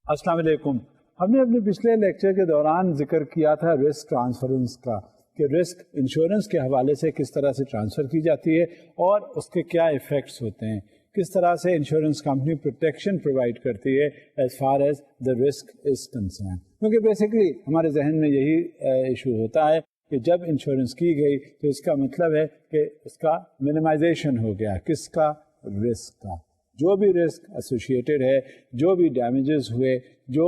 السلام علیکم. ہم نے اپنے پچھلے لیکچر کے دوران ذکر کیا تھا رسک ٹرانسفرنس کا کہ رسک انشورنس کے حوالے سے کس طرح سے ٹرانسفر کی جاتی ہے اور اس کے کیا ایفیکٹس ہوتے ہیں, کس طرح سے انشورنس کمپنی پروٹیکشن پرووائڈ کرتی ہے as far as the risk is concern. کیونکہ بیسکلی ہمارے ذہن میں یہی ایشو ہوتا ہے کہ جب انشورنس کی گئی تو اس کا مطلب ہے کہ اس کا منیمائزیشن ہو گیا. کس کا؟ رسک کا. جو بھی رسک ایسوسیٹیڈ ہے, جو بھی ڈیمیجز ہوئے, جو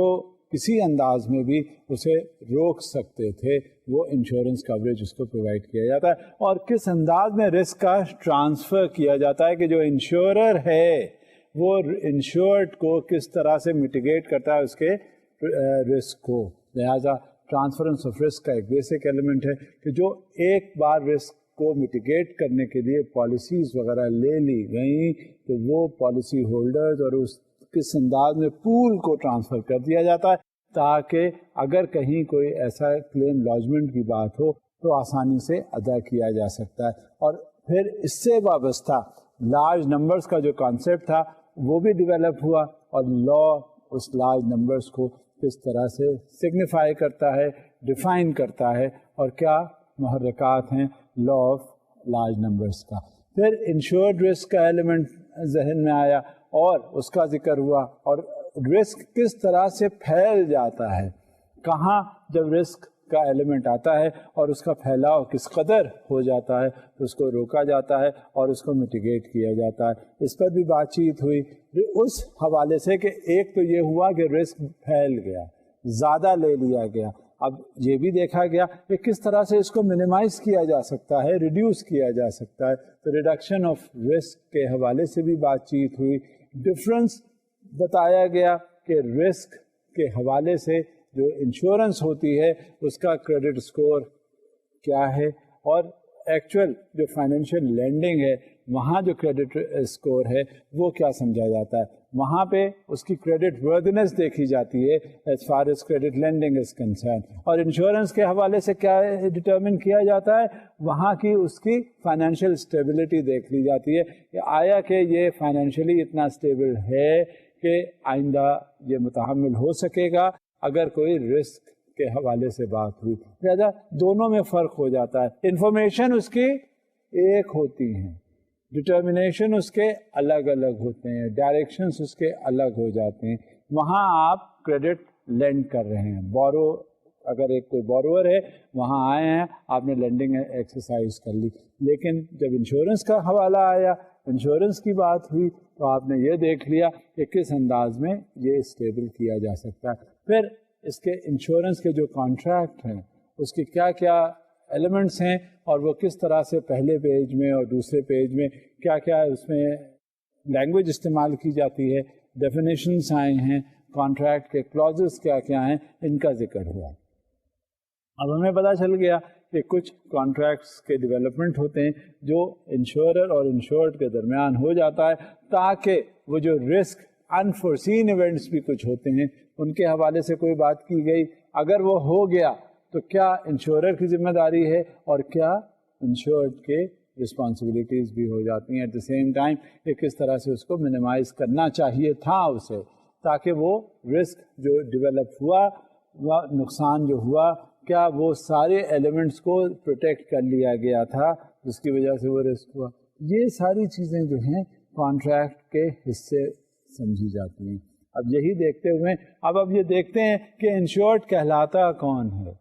کسی انداز میں بھی اسے روک سکتے تھے, وہ انشورنس کوریج اس کو پرووائڈ کیا جاتا ہے. اور کس انداز میں رسک کا ٹرانسفر کیا جاتا ہے کہ جو انشورر ہے وہ انشورڈ کو کس طرح سے میٹیگیٹ کرتا ہے اس کے رسک کو. لہٰذا ٹرانسفرنس آف رسک کا ایک بیسک ایلیمنٹ ہے کہ جو ایک بار رسک کو میٹیگیٹ کرنے کے لیے پالیسیز وغیرہ لے لی گئیں تو وہ پالیسی ہولڈرز اور اس کس انداز میں پول کو ٹرانسفر کر دیا جاتا ہے تاکہ اگر کہیں کوئی ایسا کلیم لاجمنٹ کی بات ہو تو آسانی سے ادا کیا جا سکتا ہے. اور پھر اس سے وابستہ لارج نمبرز کا جو کانسیپٹ تھا وہ بھی ڈیولپ ہوا, اور لا اس لارج نمبرز کو کس طرح سے سگنیفائی کرتا ہے, ڈیفائن کرتا ہے, اور کیا محرکات ہیں لا آف لارج نمبرز کا. پھر انشورڈ رسک کا ایلیمنٹ ذہن میں آیا اور اس کا ذکر ہوا, اور رسک کس طرح سے پھیل جاتا ہے, کہاں جب رسک کا ایلیمنٹ آتا ہے اور اس کا پھیلاؤ کس قدر ہو جاتا ہے تو اس کو روکا جاتا ہے اور اس کو میٹیگیٹ کیا جاتا ہے. اس پر بھی بات چیت ہوئی اس حوالے سے کہ ایک تو یہ ہوا کہ رسک پھیل گیا, زیادہ لے لیا گیا. اب یہ بھی دیکھا گیا کہ کس طرح سے اس کو منیمائز کیا جا سکتا ہے, ریڈیوس کیا جا سکتا ہے. تو ریڈکشن آف رسک کے حوالے سے بھی بات چیت ہوئی. ڈفرینس بتایا گیا کہ رسک کے حوالے سے جو انشورنس ہوتی ہے اس کا کریڈٹ اسکور کیا ہے, اور ایکچوئل جو فائنینشیل لینڈنگ ہے وہاں جو کریڈٹ اسکور ہے وہ کیا سمجھا جاتا ہے. وہاں پہ اس کی کریڈٹ وردنس دیکھی جاتی ہے as far as credit lending is concerned. اور انشورنس کے حوالے سے کیا ڈٹرمن کیا جاتا ہے, وہاں کی اس کی فائنینشیل اسٹیبلٹی دیکھ لی جاتی ہے کہ آیا کہ یہ فائنینشیلی اتنا اسٹیبل ہے کہ آئندہ یہ متحمل ہو سکے گا اگر کوئی رسک کے حوالے سے بات ہوئی. لہٰذا دونوں میں فرق ہو جاتا ہے. انفارمیشن اس کی ایک ہوتی ہیں, ڈٹرمنیشن اس کے الگ الگ ہوتے ہیں, ڈائریکشنس اس کے الگ ہو جاتے ہیں. وہاں آپ کریڈٹ لینڈ کر رہے ہیں, بورو اگر ایک کوئی بورور ہے وہاں آئے ہیں, آپ نے لینڈنگ ایکسرسائز کر لی. لیکن جب انشورنس کا حوالہ آیا, انشورنس کی بات ہوئی, تو آپ نے یہ دیکھ لیا کہ کس انداز میں یہ اسٹیبل کیا جا سکتا ہے. پھر اس کے انشورنس کے جو کانٹریکٹ ہیں اس کے کیا کیا ایلیمنٹس ہیں اور وہ کس طرح سے پہلے پیج میں اور دوسرے پیج میں کیا کیا اس میں لینگویج استعمال کی جاتی ہے, ڈیفینیشنس آئے ہیں, کانٹریکٹ کے کلازز کیا کیا ہیں, ان کا ذکر ہوا. اب ہمیں پتہ چل گیا کہ کچھ کانٹریکٹس کے ڈیولپمنٹ ہوتے ہیں جو انشورر اور انشورڈ کے درمیان ہو جاتا ہے تاکہ وہ جو رسک انفورسین ایونٹس بھی کچھ ہوتے ہیں ان کے حوالے سے کوئی بات کی گئی, اگر وہ ہو گیا تو کیا انشورر کی ذمہ داری ہے اور کیا انشورڈ کے رسپانسبلٹیز بھی ہو جاتی ہیں. ایٹ دا سیم ٹائم کہ کس طرح سے اس کو منیمائز کرنا چاہیے تھا اسے, تاکہ وہ رسک جو ڈیولپ ہوا, وہ نقصان جو ہوا, کیا وہ سارے ایلیمنٹس کو پروٹیکٹ کر لیا گیا تھا جس کی وجہ سے وہ رسک ہوا. یہ ساری چیزیں جو ہیں کانٹریکٹ کے حصے سمجھی جاتی ہیں. اب یہی دیکھتے ہوئے اب یہ دیکھتے ہیں کہ انشورڈ کہلاتا کون ہے.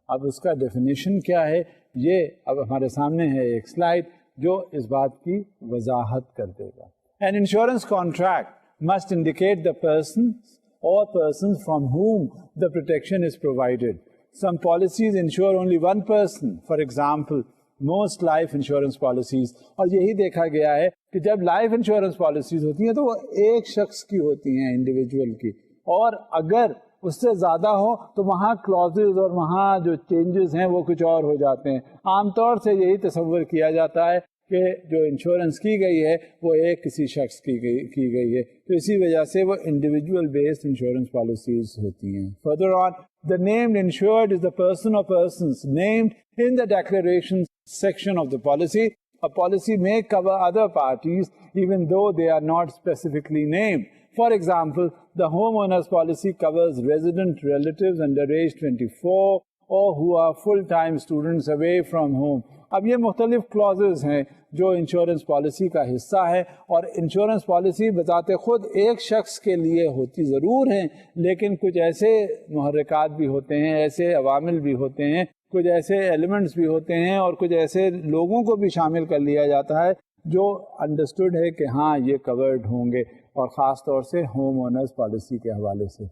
اب اس کا ڈیفینیشن کیا ہے, یہ اب ہمارے سامنے ہے ایک سلائیڈ جو اس بات کی وضاحت کر دے گا. An insurance contract must indicate the persons or persons from whom the protection is provided. Some policies insure only one person, for example, most life insurance policies. اور یہی دیکھا گیا ہے کہ جب لائف انشورنس پالیسیز ہوتی ہیں تو وہ ایک شخص کی ہوتی ہیں, انڈیویجول کی, اور اگر اس سے زیادہ ہو تو وہاں کلازز اور وہاں جو چینجز ہیں وہ کچھ اور ہو جاتے ہیں. عام طور سے یہی تصور کیا جاتا ہے کہ جو انشورنس کی گئی ہے وہ ایک کسی شخص کی گئی ہے, تو اسی وجہ سے وہ انڈیویجول بیسڈ انشورنس پالیسیز ہوتی ہیں. Further on, the named insured is the person or persons named in the declaration section of the policy. A policy may cover other parties even though they are not specifically named. For example, the homeowners policy covers resident relatives under age 24 or who are full-time students away from home. اب یہ مختلف clauses ہیں جو insurance policy کا حصہ ہے، اور insurance policy بذات خود ایک شخص کے لیے ہوتی ضرور ہیں، لیکن کچھ ایسے محرکات بھی ہوتے ہیں، ایسے عوامل بھی ہوتے ہیں، کچھ ایسے ایلیمنٹس بھی ہوتے ہیں، اور کچھ ایسے لوگوں کو بھی شامل کر لیا جاتا ہے جو انڈرسٹوڈ ہے کہ ہاں یہ کورڈ ہوں گے، اور خاص طور سے ہوم اونرز پالیسی کے حوالے سے.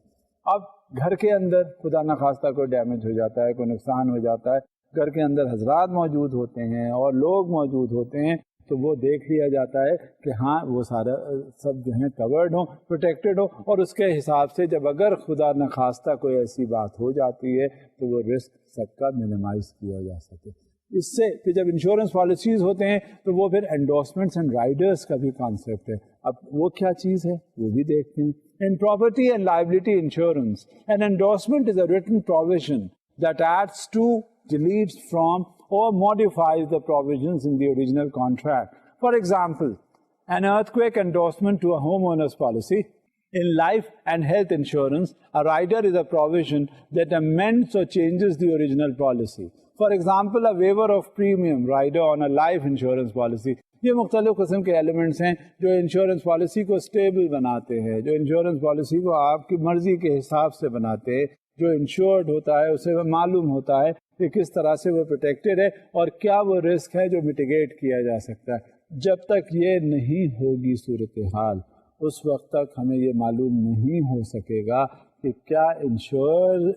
اب گھر کے اندر خدا نخواستہ کوئی ڈیمیج ہو جاتا ہے، کوئی نقصان ہو جاتا ہے، گھر کے اندر حضرات موجود ہوتے ہیں اور لوگ موجود ہوتے ہیں، تو وہ دیکھ لیا جاتا ہے کہ ہاں وہ سارا سب جو ہیں کورڈ ہوں، پروٹیکٹڈ ہوں، اور اس کے حساب سے جب اگر خدا نخواستہ کوئی ایسی بات ہو جاتی ہے تو وہ رسک سب کا منیمائز کیا جا سکے. اس سے کہ جب انشورنس پالیسیز ہوتے ہیں تو وہ پھر انڈورسمنٹس اینڈ رائڈرس کا بھی کانسیپٹ ہے. اب وہ کیا چیز ہے وہ بھی دیکھتے ہیں. In property and liability insurance, an endorsement is a written provision that adds to, deletes from, or modifies the provisions in the original contract. For example, an earthquake endorsement to a homeowner's policy. In life and health insurance, a rider is a provision that amends or changes the original policy. For example, a waiver of premium rider on a life insurance policy. یہ مختلف قسم کے elements ہیں جو insurance policy کو stable بناتے ہیں، جو انشورنس پالیسی کو آپ کی مرضی کے حساب سے بناتے ہیں. جو انشورڈ ہوتا ہے اسے معلوم ہوتا ہے کہ کس طرح سے وہ پروٹیکٹڈ ہے اور کیا وہ رسک ہے جو میٹیگیٹ کیا جا سکتا ہے. جب تک یہ نہیں ہوگی صورتحال، اس وقت تک ہمیں یہ معلوم نہیں ہو سکے گا کہ کیا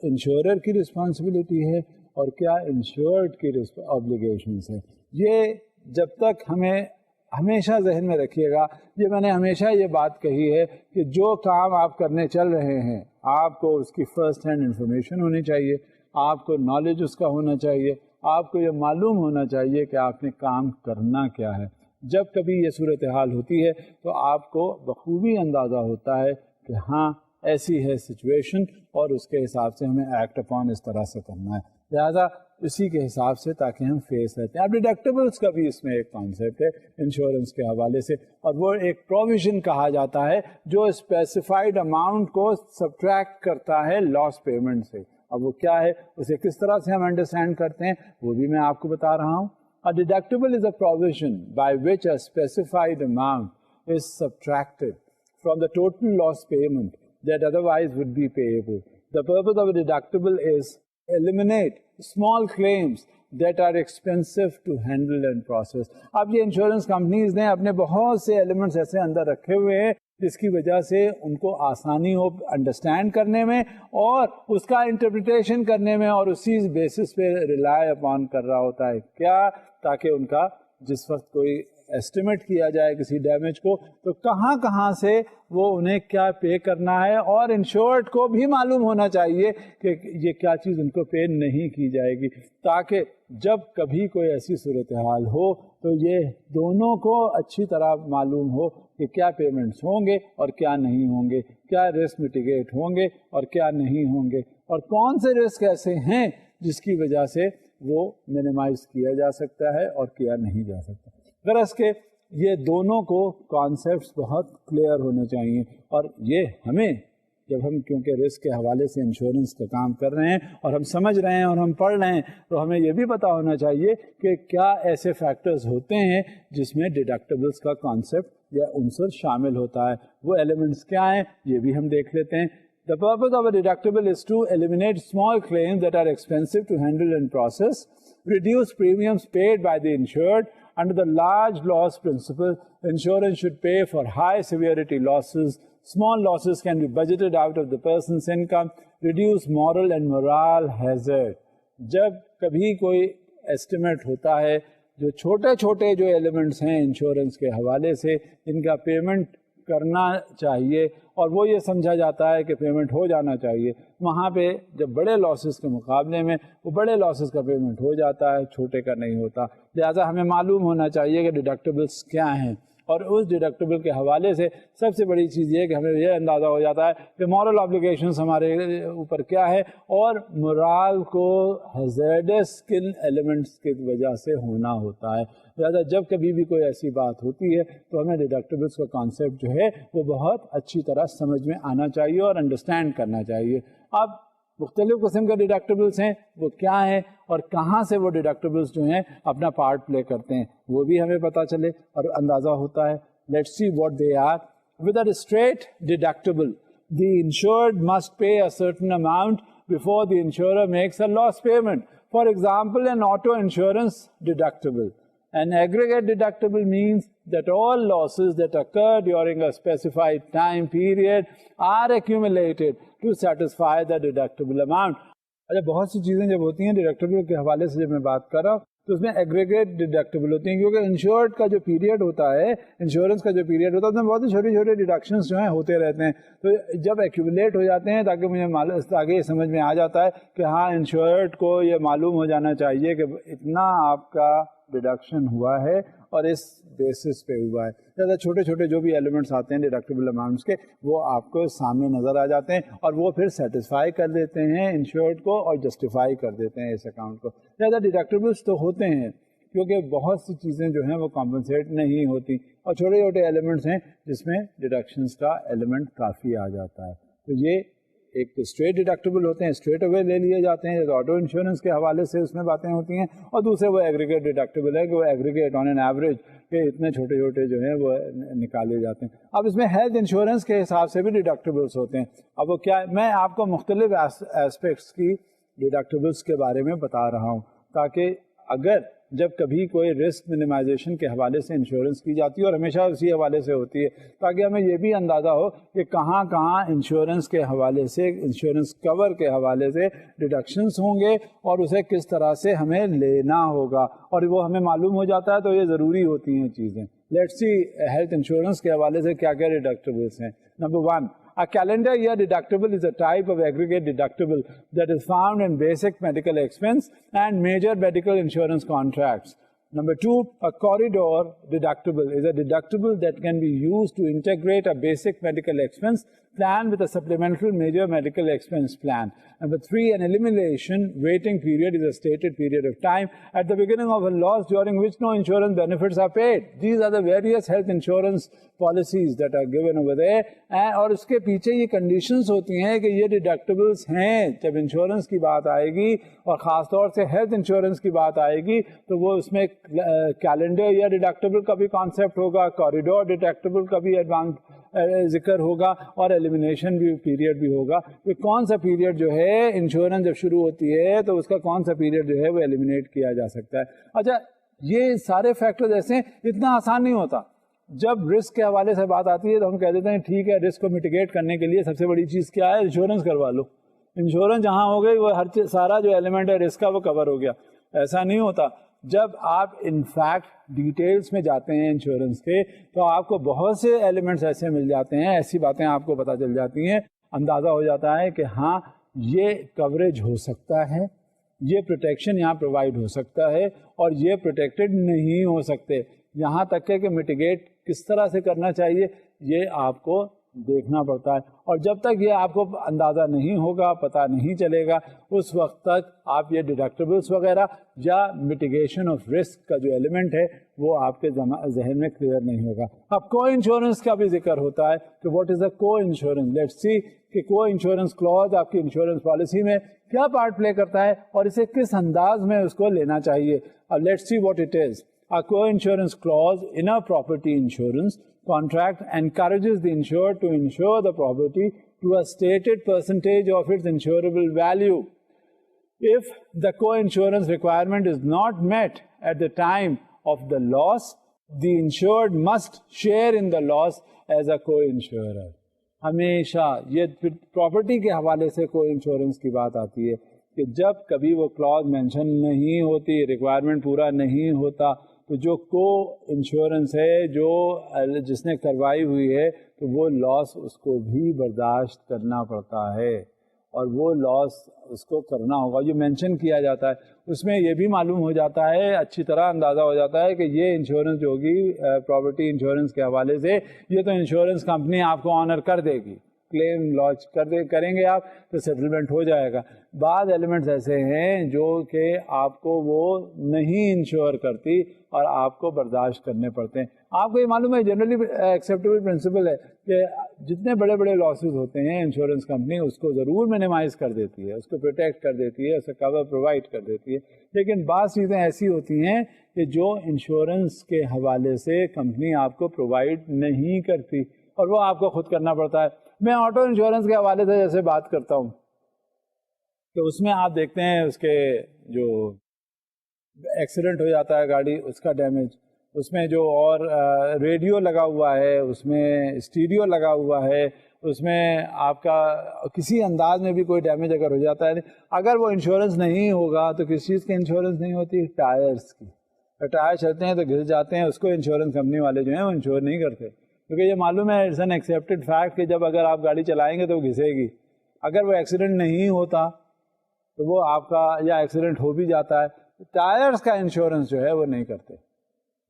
انشورر کی رسپانسبلٹی ہے اور کیا انشورڈ کی آبلیگیشنس ہیں. یہ جب تک ہمیں ہمیشہ ذہن میں رکھیے گا. یہ میں نے ہمیشہ یہ بات کہی ہے کہ جو کام آپ کرنے چل رہے ہیں آپ کو اس کی فرسٹ ہینڈ انفارمیشن ہونی چاہیے، آپ کو نالج اس کا ہونا چاہیے، آپ کو یہ معلوم ہونا چاہیے کہ آپ نے کام کرنا کیا ہے. جب کبھی یہ صورتحال ہوتی ہے تو آپ کو بخوبی اندازہ ہوتا ہے کہ ہاں ایسی ہے سچویشن اور اس کے حساب سے ہمیں ایکٹ اپون اس طرح سے کرنا ہے. لہٰذا اسی کے حساب سے تاکہ ہم فیس رہتے ہیں. اب ڈیڈکٹیبلس کا بھی اس میں ایک کانسیپٹ ہے انشورنس کے حوالے سے، اور وہ ایک پروویژن کہا جاتا ہے جو اسپیسیفائڈ اماؤنٹ کو سبٹریکٹ کرتا ہے لاس پیمنٹ سے. اب وہ کیا ہے، اسے کس طرح سے ہم انڈرسٹینڈ کرتے ہیں وہ بھی میں آپ کو بتا رہا ہوں. A deductible is a provision by which a specified amount is subtracted from the total loss payment that otherwise would be payable. The purpose of a deductible is eliminate small claims that are expensive to handle and process. اب یہ insurance companies نے اپنے بہت سے elements ایسے اندر رکھے ہوئے ہیں جس کی وجہ سے ان کو آسانی ہو انڈرسٹینڈ کرنے میں اور اس کا انٹرپریٹیشن کرنے میں، اور اسی بیسس پہ ریلائی اپان کر رہا ہوتا ہے کیا، تاکہ ان کا جس وقت کوئی ایسٹیمیٹ کیا جائے کسی ڈیمیج کو تو کہاں کہاں سے وہ انہیں کیا پے کرنا ہے، اور انشورڈ کو بھی معلوم ہونا چاہیے کہ یہ کیا چیز ان کو پے نہیں کی جائے گی، تاکہ جب کبھی کوئی ایسی صورتحال ہو تو یہ دونوں کو اچھی طرح معلوم ہو کہ کیا پیمنٹس ہوں گے اور کیا نہیں ہوں گے، کیا رسک میٹیگیٹ ہوں گے اور کیا نہیں ہوں گے، اور کون سے رسک ایسے ہیں جس کی وجہ سے وہ منیمائز کیا جا سکتا ہے اور کیا نہیں جا سکتا. غرض کہ یہ دونوں کو کانسیپٹس بہت کلیئر ہونے چاہیے، اور یہ ہمیں جب ہم کیونکہ رسک کے حوالے سے انشورنس کا کام کر رہے ہیں اور ہم سمجھ رہے ہیں اور ہم پڑھ رہے ہیں تو ہمیں یہ بھی پتہ ہونا چاہیے کہ کیا ایسے فیکٹرز ہوتے ہیں جس میں ڈیڈکٹیبلس کا کانسیپٹ یا عنصر شامل ہوتا ہے. وہ ایلیمنٹس کیا ہیں یہ بھی ہم دیکھ لیتے ہیں. The purpose of a deductible is to eliminate small claims that are expensive to handle and process, reduce premiums paid by the insured. Under the large loss principle, insurance should pay for high severity losses. Small losses can be budgeted out of the person's income, reduce moral and moral hazard. جب کبھی کوئی estimate ہوتا ہے جو چھوٹے چھوٹے جو elements ہیں انشورنس کے حوالے سے ان کا پیمنٹ کرنا چاہیے اور وہ یہ سمجھا جاتا ہے کہ پیمنٹ ہو جانا چاہیے، وہاں پہ جب بڑے لاسز کے مقابلے میں وہ بڑے لاسز کا پیمنٹ ہو جاتا ہے، چھوٹے کا نہیں ہوتا. لہٰذا ہمیں معلوم ہونا چاہیے کہ ڈیڈکٹیبلس کیا ہیں اور اس ڈیڈکٹیبل کے حوالے سے سب سے بڑی چیز یہ ہے کہ ہمیں یہ اندازہ ہو جاتا ہے کہ مورل آبلیگیشنز ہمارے اوپر کیا ہے، اور مرال کو ہیزارڈس کن ایلیمنٹس کی وجہ سے ہونا ہوتا ہے. لہٰذا جب کبھی بھی کوئی ایسی بات ہوتی ہے تو ہمیں ڈیڈکٹیبلس کا کانسیپٹ جو ہے وہ بہت اچھی طرح سمجھ میں آنا چاہیے اور انڈرسٹینڈ کرنا چاہیے. اب مختلف قسم کے ڈیڈکٹیبلس ہیں، وہ کیا ہیں اور کہاں سے وہ ڈیڈکٹیبلس جو ہیں اپنا پارٹ پلے کرتے ہیں وہ بھی ہمیں پتہ چلے اور اندازہ ہوتا ہے. Let's see what they are. With a straight deductible the insured must pay a certain amount before the insurer makes a loss payment. For example, an auto insurance deductible. An aggregate deductible means that all losses that occur during a specified time period are accumulated to satisfy the deductible amount. اچھا، بہت سی چیزیں جب ہوتی ہیں deductible کے حوالے سے جب میں بات کر رہا ہوں تو اس میں ایگریگیٹ ڈیڈکٹیبل ہوتی ہیں، کیونکہ انشورڈ کا جو پیریڈ ہوتا ہے، انشورنس کا جو پیریڈ ہوتا ہے، اس میں بہت ہی چھوٹے چھوٹے ڈیڈکشنز جو ہیں ہوتے رہتے ہیں. تو جب ایکومولیٹ ہو جاتے ہیں تاکہ یہ سمجھ میں آ جاتا ہے کہ ہاں انشورڈ کو یہ معلوم ہو جانا چاہیے کہ اتنا آپ کا ڈیڈکشن ہوا ہے اور اس بیسس پہ ہوا ہے. زیادہ چھوٹے چھوٹے جو بھی ایلیمنٹس آتے ہیں ڈیڈکٹیبل اماؤنٹس کے، وہ آپ کو سامنے نظر آ جاتے ہیں اور وہ پھر سیٹسفائی کر دیتے ہیں انشورڈ کو اور جسٹیفائی کر دیتے ہیں اس اکاؤنٹ کو. زیادہ ڈیڈکٹیبلس تو ہوتے ہیں کیونکہ بہت سی چیزیں جو ہیں وہ کمپنسیٹ نہیں ہوتی اور چھوٹے چھوٹے ایلیمنٹس ہیں جس میں ڈیڈکشنس کا ایلیمنٹ کافی آ جاتا ہے. تو یہ ایک تو اسٹریٹ ڈیڈکٹیبل ہوتے ہیں، اسٹریٹ اوے لے لیے جاتے ہیں، آٹو انشورنس کے حوالے سے اس میں باتیں ہوتی ہیں، اور دوسرے وہ ایگریگیٹ ڈیڈکٹیبل ہے کہ وہ ایگریگیٹ آن این ایوریج کہ اتنے چھوٹے چھوٹے جو ہیں وہ نکالے جاتے ہیں. اب اس میں ہیلتھ انشورنس کے حساب سے بھی ڈیڈکٹیبلس ہوتے ہیں. اب وہ کیا ہے، میں آپ کو مختلف ایسپیکٹس کی ڈیڈکٹیبلس کے بارے میں بتا رہا ہوں تاکہ اگر جب کبھی کوئی رسک منیمائزیشن کے حوالے سے انشورنس کی جاتی ہے، اور ہمیشہ اسی حوالے سے ہوتی ہے، تاکہ ہمیں یہ بھی اندازہ ہو کہ کہاں کہاں انشورنس کے حوالے سے، انشورنس کور کے حوالے سے ڈیڈکشنس ہوں گے اور اسے کس طرح سے ہمیں لینا ہوگا، اور وہ ہمیں معلوم ہو جاتا ہے تو یہ ضروری ہوتی ہیں چیزیں. لیٹس سی ہیلتھ انشورنس کے حوالے سے کیا کیا ڈیڈکٹیبلس ہیں. Number 1, a calendar year deductible is a type of aggregate deductible that is found in basic medical expense and major medical insurance contracts. Number 2, a corridor deductible is a deductible that can be used to integrate a basic medical expense plan with a supplemental major medical expense plan. Number 3, an elimination waiting period is a stated period of time at the beginning of a loss during which no insurance benefits are paid. These are the various health insurance policies that are given over there. اور اس کے پیچھے یہ conditions ہوتی ہیں کہ یہ ڈیڈکٹیبلس ہیں. جب انشورنس کی بات آئے گی اور خاص طور سے ہیلتھ انشورنس کی بات آئے گی تو وہ اس میں کیلنڈر یا ڈیڈکٹیبل کا بھی کانسیپٹ ہوگا، کوریڈور ڈیڈکٹیبل کا بھی ذکر ہوگا اور ایلیمینیشن بھی پیریڈ بھی ہوگا کہ کون سا پیریڈ جو ہے انشورنس جب شروع ہوتی ہے تو اس کا کون سا پیریڈ جو ہے وہ ایلیمینیٹ کیا جا سکتا ہے. اچھا، یہ سارے فیکٹرز ایسے ہیں، اتنا آسان نہیں ہوتا. جب رسک کے حوالے سے بات آتی ہے تو ہم کہہ دیتے ہیں ٹھیک ہے، رسک کو میٹیگیٹ کرنے کے لیے سب سے بڑی چیز کیا ہے؟ انشورنس کروا لو. انشورنس جہاں ہو گئی وہ ہر چیز، سارا جو ایلیمنٹ ہے رسک کا وہ کور ہو گیا. ایسا نہیں ہوتا. جب آپ انفیکٹ ڈیٹیلز میں جاتے ہیں انشورنس کے تو آپ کو بہت سے ایلیمنٹس ایسے مل جاتے ہیں، ایسی باتیں آپ کو پتہ چل جاتی ہیں، اندازہ ہو جاتا ہے کہ ہاں یہ کوریج ہو سکتا ہے، یہ پروٹیکشن یہاں پرووائڈ ہو سکتا ہے اور یہ پروٹیکٹڈ نہیں ہو سکتے. یہاں تک کہ میٹیگیٹ کس طرح سے کرنا چاہیے یہ آپ کو دیکھنا پڑتا ہے. اور جب تک یہ آپ کو اندازہ نہیں ہوگا، پتہ نہیں چلے گا، اس وقت تک آپ یہ ڈیڈکٹیبلس وغیرہ یا میٹیگیشن آف رسک کا جو ایلیمنٹ ہے وہ آپ کے ذہن میں کلیئر نہیں ہوگا. اب کو انشورنس کا بھی ذکر ہوتا ہے کہ واٹ از اے کو انشورنس. لیٹس سی کہ کو انشورنس کلوز آپ کی انشورنس پالیسی میں کیا پارٹ پلے کرتا ہے اور اسے کس انداز میں اس کو لینا چاہیے. Let's see what it is. A co-insurance clause in a property insurance contract encourages the insured to insure the property to a stated percentage of its insurable value. If the co-insurance requirement is not met at the time of the loss, the insured must share in the loss as a co-insurer. ہمیشہ یہ property کے حوالے سے کو insurance کی بات آتی ہے کہ جب کبھی وہ کلوز مینشن نہیں ہوتی، ریکوائرمنٹ پورا نہیں ہوتا، تو جو کو انشورنس ہے جو جس نے کروائی ہوئی ہے تو وہ لاس اس کو بھی برداشت کرنا پڑتا ہے. اور وہ لاس اس کو کرنا ہوگا. جو مینشن کیا جاتا ہے اس میں یہ بھی معلوم ہو جاتا ہے, اچھی طرح اندازہ ہو جاتا ہے کہ یہ انشورنس جو ہوگی پراپرٹی انشورنس کے حوالے سے, یہ تو انشورنس کمپنی آپ کو آنر کر دے گی. کلیم لانچ کریں گے آپ تو سیٹلمنٹ ہو جائے گا. بعض ایلیمنٹس ایسے ہیں جو کہ آپ کو وہ نہیں انشور کرتی اور آپ کو برداشت کرنے پڑتے ہیں. آپ کو یہ معلوم ہے جنرلی ایکسیپٹیبل پرنسپل ہے کہ جتنے بڑے بڑے لاسز ہوتے ہیں انشورنس کمپنی اس کو ضرور منیمائز کر دیتی ہے, اس کو پروٹیکٹ کر دیتی ہے, اسے کور پرووائڈ کر دیتی ہے. لیکن بعض چیزیں ایسی ہوتی ہیں کہ جو انشورنس کے حوالے سے کمپنی آپ کو پرووائڈ نہیں کرتی اور وہ آپ کو خود کرنا پڑتا ہے. میں آٹو انشورنس کے حوالے سے جیسے بات کرتا ہوں تو اس میں آپ دیکھتے ہیں اس کے جو ایکسیڈنٹ ہو جاتا ہے گاڑی, اس کا ڈیمیج, اس میں جو اور ریڈیو لگا ہوا ہے, اس میں اسٹیریو لگا ہوا ہے, اس میں آپ کا کسی انداز میں بھی کوئی ڈیمیج اگر ہو جاتا ہے, اگر وہ انشورنس نہیں ہوگا تو کس چیز کی انشورنس نہیں ہوتی؟ ٹائرس کی. ٹائر چلتے ہیں تو گھس جاتے ہیں, اس کو انشورنس کمپنی والے جو ہیں وہ انشور نہیں کرتے, کیونکہ یہ معلوم ہے اٹس این ایکسیپٹیڈ فیکٹ کہ جب اگر آپ گاڑی چلائیں گے تو وہ گھسے گی. اگر وہ ایکسیڈنٹ نہیں ہوتا تو وہ آپ کا, یا ایکسیڈنٹ ہو بھی جاتا ہے, ٹائرس کا انشورنس جو ہے وہ نہیں کرتے.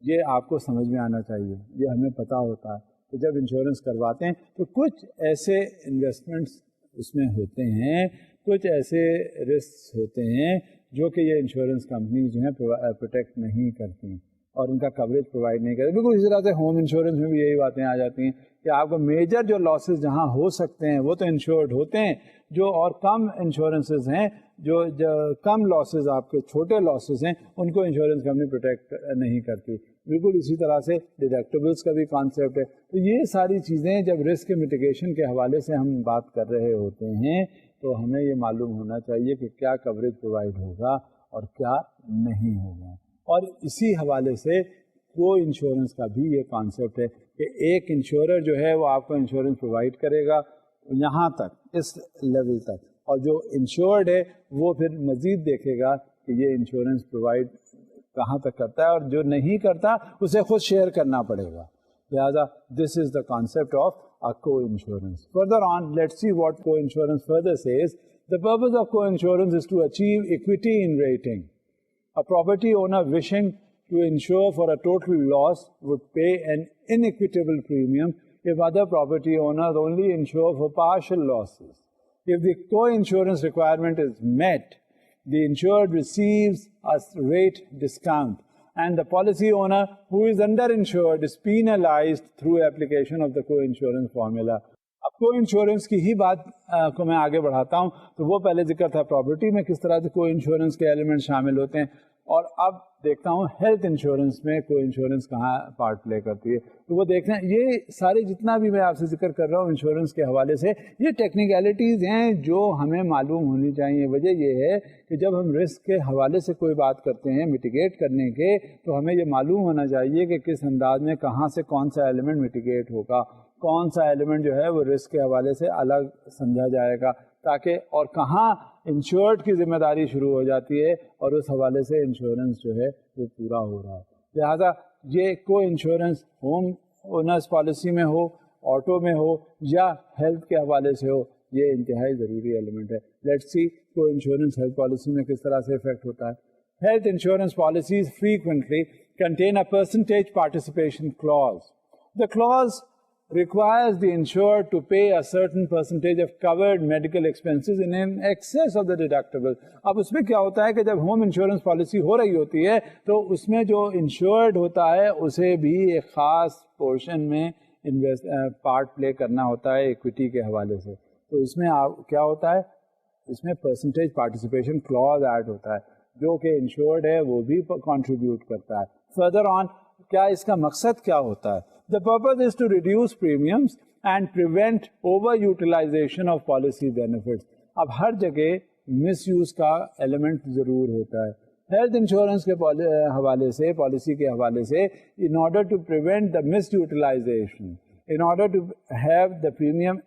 یہ آپ کو سمجھ میں آنا چاہیے, یہ ہمیں پتہ ہوتا ہے کہ جب انشورنس کرواتے ہیں تو کچھ ایسے انویسٹمنٹس اس میں ہوتے ہیں, کچھ ایسے رسک ہوتے ہیں جو کہ یہ انشورنس کمپنی جو ہیں پروٹیکٹ نہیں کرتی اور ان کا کوریج پرووائڈ نہیں کرتے. بالکل اسی طرح سے ہوم انشورنس میں بھی یہی باتیں آ جاتی ہیں کہ آپ کو میجر جو لاسز جہاں ہو سکتے ہیں وہ تو انشورڈ ہوتے ہیں, جو اور کم انشورنسز ہیں, جو کم لاسز آپ کے چھوٹے لاسز ہیں, ان کو انشورنس کمپنی پروٹیکٹ نہیں کرتی. بالکل اسی طرح سے ڈیڈکٹیبلس کا بھی کانسیپٹ ہے. تو یہ ساری چیزیں جب رسک میٹیگیشن کے حوالے سے ہم بات کر رہے ہوتے ہیں تو ہمیں یہ معلوم ہونا چاہیے کہ کیا کوریج پرووائڈ ہوگا اور کیا نہیں ہوگا. اور اسی حوالے سے کو انشورنس کا بھی یہ کانسیپٹ ہے کہ ایک انشورر جو ہے وہ آپ کو انشورنس پرووائڈ کرے گا یہاں تک, اس لیول تک, اور جو انشورڈ ہے وہ پھر مزید دیکھے گا کہ یہ انشورنس پرووائڈ کہاں تک کرتا ہے, اور جو نہیں کرتا اسے خود شیئر کرنا پڑے گا. لہذا this is the concept of co-insurance. Further on, let's see what co-insurance further says. The purpose of co-insurance is to achieve equity in rating. A property owner wishing to insure for a total loss would pay an inequitable premium if other property owners only insure for partial losses. If the co-insurance requirement is met, the insured receives a rate discount, and the policy owner who is underinsured is penalized through application of the co-insurance formula. اب کو insurance کی ہی بات کو میں آگے بڑھاتا ہوں. تو وہ پہلے ذکر تھا پراپرٹی میں کس طرح سے کو انشورنس کے ایلیمنٹ شامل ہوتے ہیں, اور اب دیکھتا ہوں ہیلتھ انشورنس میں کو انشورنس کہاں پارٹ پلے کرتی ہے. تو وہ دیکھنا, یہ سارے جتنا بھی میں آپ سے ذکر کر رہا ہوں انشورنس کے حوالے سے, یہ ٹیکنیکلٹیز ہیں جو ہمیں معلوم ہونی چاہیے. وجہ یہ ہے کہ جب ہم رسک کے حوالے سے کوئی بات کرتے ہیں میٹیگیٹ کرنے کے, تو ہمیں یہ معلوم ہونا چاہیے کہ کس انداز میں کہاں سے کون سا ایلیمنٹ میٹیگیٹ ہوگا, کون سا ایلیمنٹ جو ہے وہ رسک کے حوالے سے الگ سمجھا جائے گا, تاکہ اور کہاں انشورڈ کی ذمہ داری شروع ہو جاتی ہے اور اس حوالے سے انشورنس جو ہے وہ پورا ہو رہا ہے. لہٰذا یہ کو انشورنس ہوم اونرس پالیسی میں ہو, آٹو میں ہو, یا ہیلتھ کے حوالے سے ہو, یہ انتہائی ضروری ایلیمنٹ ہے. لیٹس سی کو انشورنس ہیلتھ پالیسی میں کس طرح سے افیکٹ ہوتا ہے. Health insurance policies frequently contain a percentage participation clause. The clause requires the insured to pay a certain percentage of covered medical expenses in excess of the deductible. اب اس میں کیا ہوتا ہے کہ جب ہوم انشورنس پالیسی ہو رہی ہوتی ہے تو اس میں جو انشورڈ ہوتا ہے اسے بھی ایک خاص پورشن میں پارٹ پلے کرنا ہوتا ہے ایکویٹی کے حوالے سے. تو اس میں کیا ہوتا ہے, اس میں پرسنٹیج پارٹیسپیشن کلوز ایڈ ہوتا ہے, جو کہ انشورڈ ہے وہ بھی کنٹریبیوٹ کرتا ہے. فردر آن, کیا اس کا مقصد کیا ہوتا ہے؟ The purpose is to reduce premiums and prevent over-utilization of policy benefits. اب ہر جگہ مس یوز کا ایلیمنٹ ضرور ہوتا ہے. ہیلتھ انشورنس کے حوالے سے, پالیسی کے حوالے سے, in order to prevent the misutilization, in order to have the premium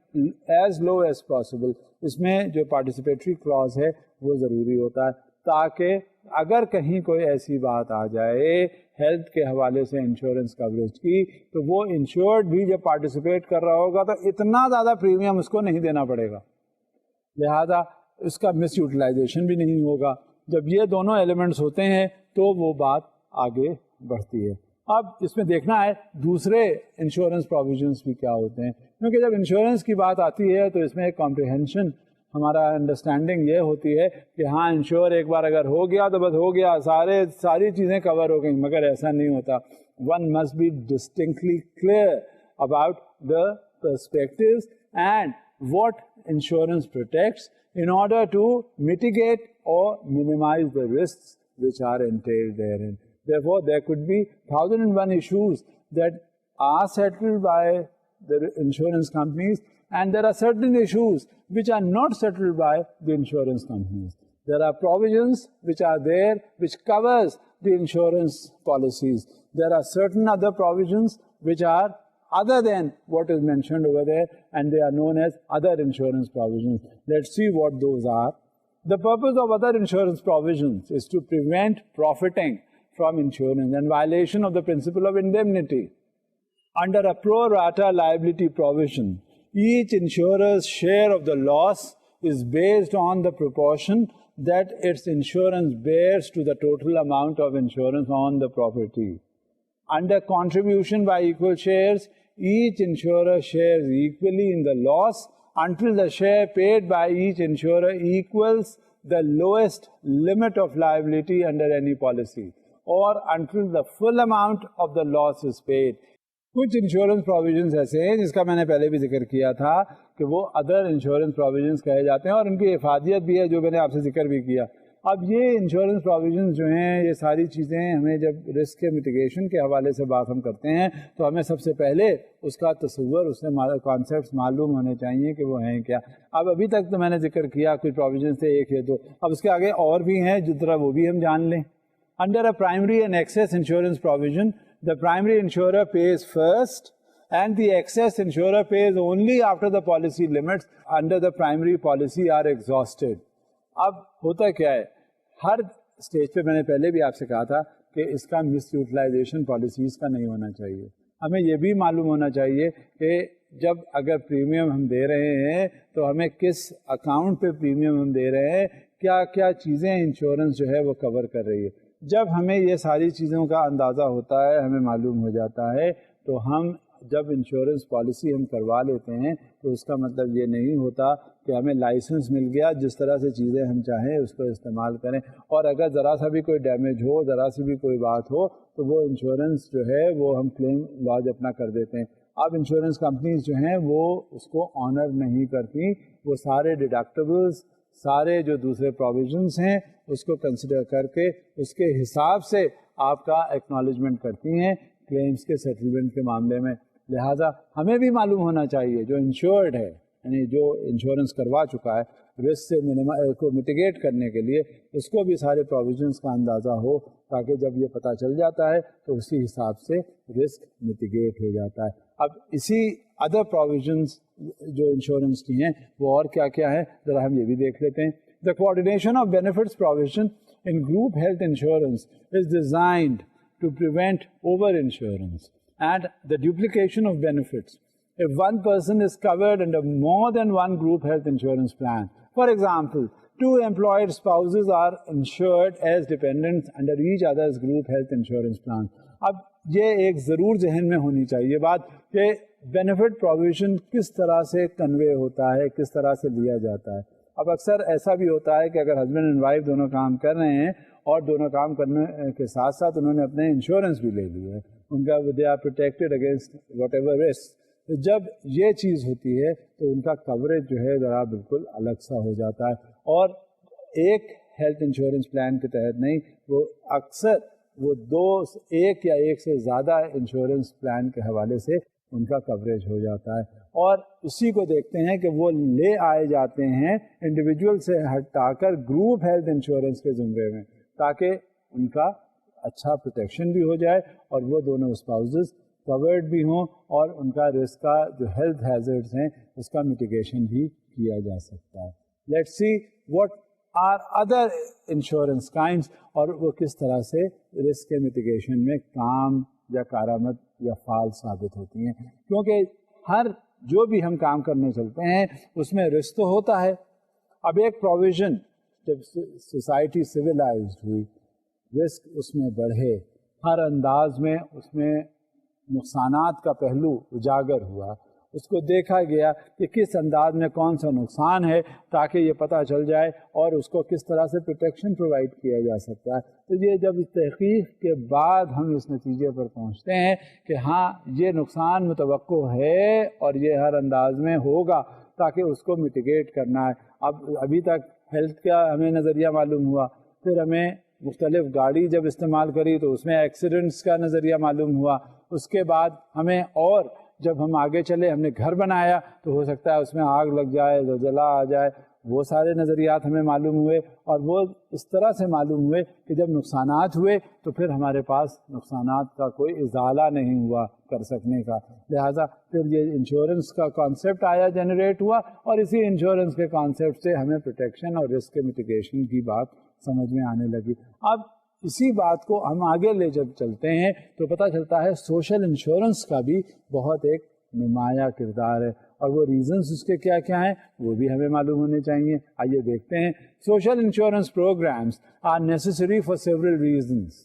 as low as possible, اس میں جو پارٹیسپیٹری کلاز ہے وہ ضروری ہوتا ہے, تاکہ اگر کہیں کوئی ایسی بات آ جائے ہیلتھ کے حوالے سے انشورنس کوریج کی, تو وہ انشورڈ بھی جب پارٹیسپیٹ کر رہا ہوگا تو اتنا زیادہ پریمیم اس کو نہیں دینا پڑے گا. لہذا اس کا مس یوٹیلائزیشن بھی نہیں ہوگا. جب یہ دونوں ایلیمنٹس ہوتے ہیں تو وہ بات آگے بڑھتی ہے. اب اس میں دیکھنا ہے دوسرے انشورنس پروویژنس بھی کیا ہوتے ہیں, کیونکہ جب انشورنس کی بات آتی ہے تو اس میں ایک کمپریہنشن, ہمارا انڈرسٹینڈنگ یہ ہوتی ہے کہ ہاں انشور ایک بار اگر ہو گیا تو بس ہو گیا, ساری چیزیں کور ہو گئیں, مگر ایسا نہیں ہوتا. One must be distinctly clear about the perspectives and what insurance protects in order to mitigate or minimize the risks which are entailed therein. Therefore, there could be 1001 issues that are settled by the insurance companies, and there are certain issues which are not settled by the insurance companies. There are provisions which are there which covers the insurance policies. There are certain other provisions which are other than what is mentioned over there, and they are known as other insurance provisions. Let's see what those are. The purpose of other insurance provisions is to prevent profiting from insurance and violation of the principle of indemnity. Under a pro rata liability provision, each insurer's share of the loss is based on the proportion that its insurance bears to the total amount of insurance on the property. Under contribution by equal shares, each insurer shares equally in the loss until the share paid by each insurer equals the lowest limit of liability under any policy, or until the full amount of the loss is paid. کچھ insurance provisions ایسے ہیں جس کا میں نے پہلے بھی ذکر کیا تھا کہ وہ ادر انشورنس پروویژنس کہے جاتے ہیں, اور ان کی افادیت بھی ہے جو میں نے آپ سے ذکر بھی کیا. اب یہ انشورنس پروویژنس جو ہیں, یہ ساری چیزیں ہمیں جب رسک کے میٹیگیشن کے حوالے سے بات ہم کرتے ہیں تو ہمیں سب سے پہلے اس کا تصور, اس سے کانسیپٹس معلوم ہونے چاہیے کہ وہ ہیں کیا. اب ابھی تک تو میں نے ذکر کیا کچھ پروویژنس تھے, ایک یا دو, اب اس کے آگے اور بھی ہیں جس طرح وہ بھی ہم جان لیں. Under a primary and access insurance provision, the primary insurer pays first and the excess insurer pays only after the policy limits under the primary policy are exhausted. اب ہوتا کیا ہے, ہر اسٹیج پہ میں نے پہلے بھی آپ سے کہا تھا کہ اس کا مس یوٹیلائزیشن پالیسیز کا نہیں ہونا چاہیے. ہمیں یہ بھی معلوم ہونا چاہیے کہ جب اگر پریمیم ہم دے رہے ہیں تو ہمیں کس اکاؤنٹ پہ پریمیم ہم دے رہے ہیں, کیا کیا چیزیں انشورنس جو ہے وہ کور کر رہی ہے. جب ہمیں یہ ساری چیزوں کا اندازہ ہوتا ہے, ہمیں معلوم ہو جاتا ہے, تو ہم جب انشورنس پالیسی ہم کروا لیتے ہیں تو اس کا مطلب یہ نہیں ہوتا کہ ہمیں لائسنس مل گیا, جس طرح سے چیزیں ہم چاہیں اس کو استعمال کریں, اور اگر ذرا سا بھی کوئی ڈیمیج ہو, ذرا سی بھی کوئی بات ہو, تو وہ انشورنس جو ہے وہ ہم کلیم لاج اپنا کر دیتے ہیں. اب انشورنس کمپنیز جو ہیں وہ اس کو آنر نہیں کرتی, وہ سارے ڈیڈکٹیبلز, سارے جو دوسرے پروویژنس ہیں اس کو کنسیڈر کر کے اس کے حساب سے آپ کا ایکنالجمنٹ کرتی ہیں کلیمز کے سیٹلمنٹ کے معاملے میں. لہٰذا ہمیں بھی معلوم ہونا چاہیے جو انشورڈ ہے, یعنی جو انشورنس کروا چکا ہے, رسک سے کو میٹیگیٹ کرنے کے لیے اس کو بھی سارے پروویژنس کا اندازہ ہو, تاکہ جب یہ پتہ چل جاتا ہے تو اسی حساب سے رسک میٹیگیٹ ہو جاتا ہے. اب اسی ادر پروویژنس جو انشورنس کی ہیں وہ اور کیا کیا ہے, ذرا ہم یہ بھی دیکھ لیتے ہیں. The coordination of benefits provision in group health insurance is designed to prevent over-insurance and the duplication of benefits. If one person is covered under more than one group health insurance plan, for example, two employed spouses are insured as dependents under each other's group health insurance plan. اب یہ ایک ضرور ذہن میں ہونی چاہیے بات کہ بینیفٹ پروویژن کس طرح سے کنوے ہوتا ہے, کس طرح سے لیا جاتا ہے. اب اکثر ایسا بھی ہوتا ہے کہ اگر ہسبینڈ اینڈ وائف دونوں کام کر رہے ہیں اور دونوں کام کرنے کے ساتھ ساتھ انہوں نے اپنے انشورنس بھی لے لی ہے, ان کا they are protected against whatever risk. جب یہ چیز ہوتی ہے تو ان کا کوریج جو ہے ذرا بالکل الگ سا ہو جاتا ہے, اور ایک ہیلتھ انشورنس پلان کے تحت نہیں, وہ اکثر وہ ایک یا ایک سے زیادہ انشورنس پلان کے حوالے سے ان کا کوریج ہو جاتا ہے, اور اسی کو دیکھتے ہیں کہ وہ لے آئے جاتے ہیں انڈیویجول سے ہٹا کر گروپ ہیلتھ انشورنس کے زمرے میں, تاکہ ان کا اچھا پروٹیکشن بھی ہو جائے اور وہ دونوں اسپاؤزز کورڈ بھی ہوں, اور ان کا رسک کا جو ہیلتھ ہیزرڈس ہیں اس کا میٹیگیشن بھی کیا جا سکتا ہے. Let's see what are other insurance kinds, اور وہ کس طرح سے رسک کے میٹیگیشن میں کام یا کارآمد یا فعال ثابت ہوتی ہیں. کیونکہ ہر جو بھی ہم کام کرنے چلتے ہیں اس میں رسک تو ہوتا ہے, اب ایک پروویژن جب سوسائٹی سویلائزڈ ہوئی، رسک اس میں بڑھے، ہر انداز میں اس میں نقصانات کا پہلو اجاگر ہوا، اس کو دیکھا گیا کہ کس انداز میں کون سا نقصان ہے تاکہ یہ پتہ چل جائے اور اس کو کس طرح سے پروٹیکشن پرووائڈ کیا جا سکتا ہے۔ تو یہ جب اس تحقیق کے بعد ہم اس نتیجے پر پہنچتے ہیں کہ ہاں یہ نقصان متوقع ہے اور یہ ہر انداز میں ہوگا تاکہ اس کو میٹیگیٹ کرنا ہے۔ ابھی تک ہیلتھ کا ہمیں نظریہ معلوم ہوا، پھر ہمیں مختلف گاڑی جب استعمال کری تو اس میں ایکسیڈنٹس کا نظریہ معلوم ہوا، اس کے بعد ہمیں اور جب ہم آگے چلے ہم نے گھر بنایا تو ہو سکتا ہے اس میں آگ لگ جائے، زلزلہ آ جائے، وہ سارے نظریات ہمیں معلوم ہوئے اور وہ اس طرح سے معلوم ہوئے کہ جب نقصانات ہوئے تو پھر ہمارے پاس نقصانات کا کوئی ازالہ نہیں ہوا کر سکنے کا، لہٰذا پھر یہ انشورنس کا کانسیپٹ آیا، جنریٹ ہوا، اور اسی انشورنس کے کانسیپٹ سے ہمیں پروٹیکشن اور رسک میٹیگیشن کی بات سمجھ میں آنے لگی۔ اب اسی بات کو ہم آگے لے جب چلتے ہیں تو پتہ چلتا ہے سوشل انشورنس کا بھی بہت ایک نمایاں کردار ہے، اور وہ ریزنز اس کے کیا کیا ہیں وہ بھی ہمیں معلوم ہونے چاہیے۔ آئیے دیکھتے ہیں۔ Social insurance programmes are necessary for several reasons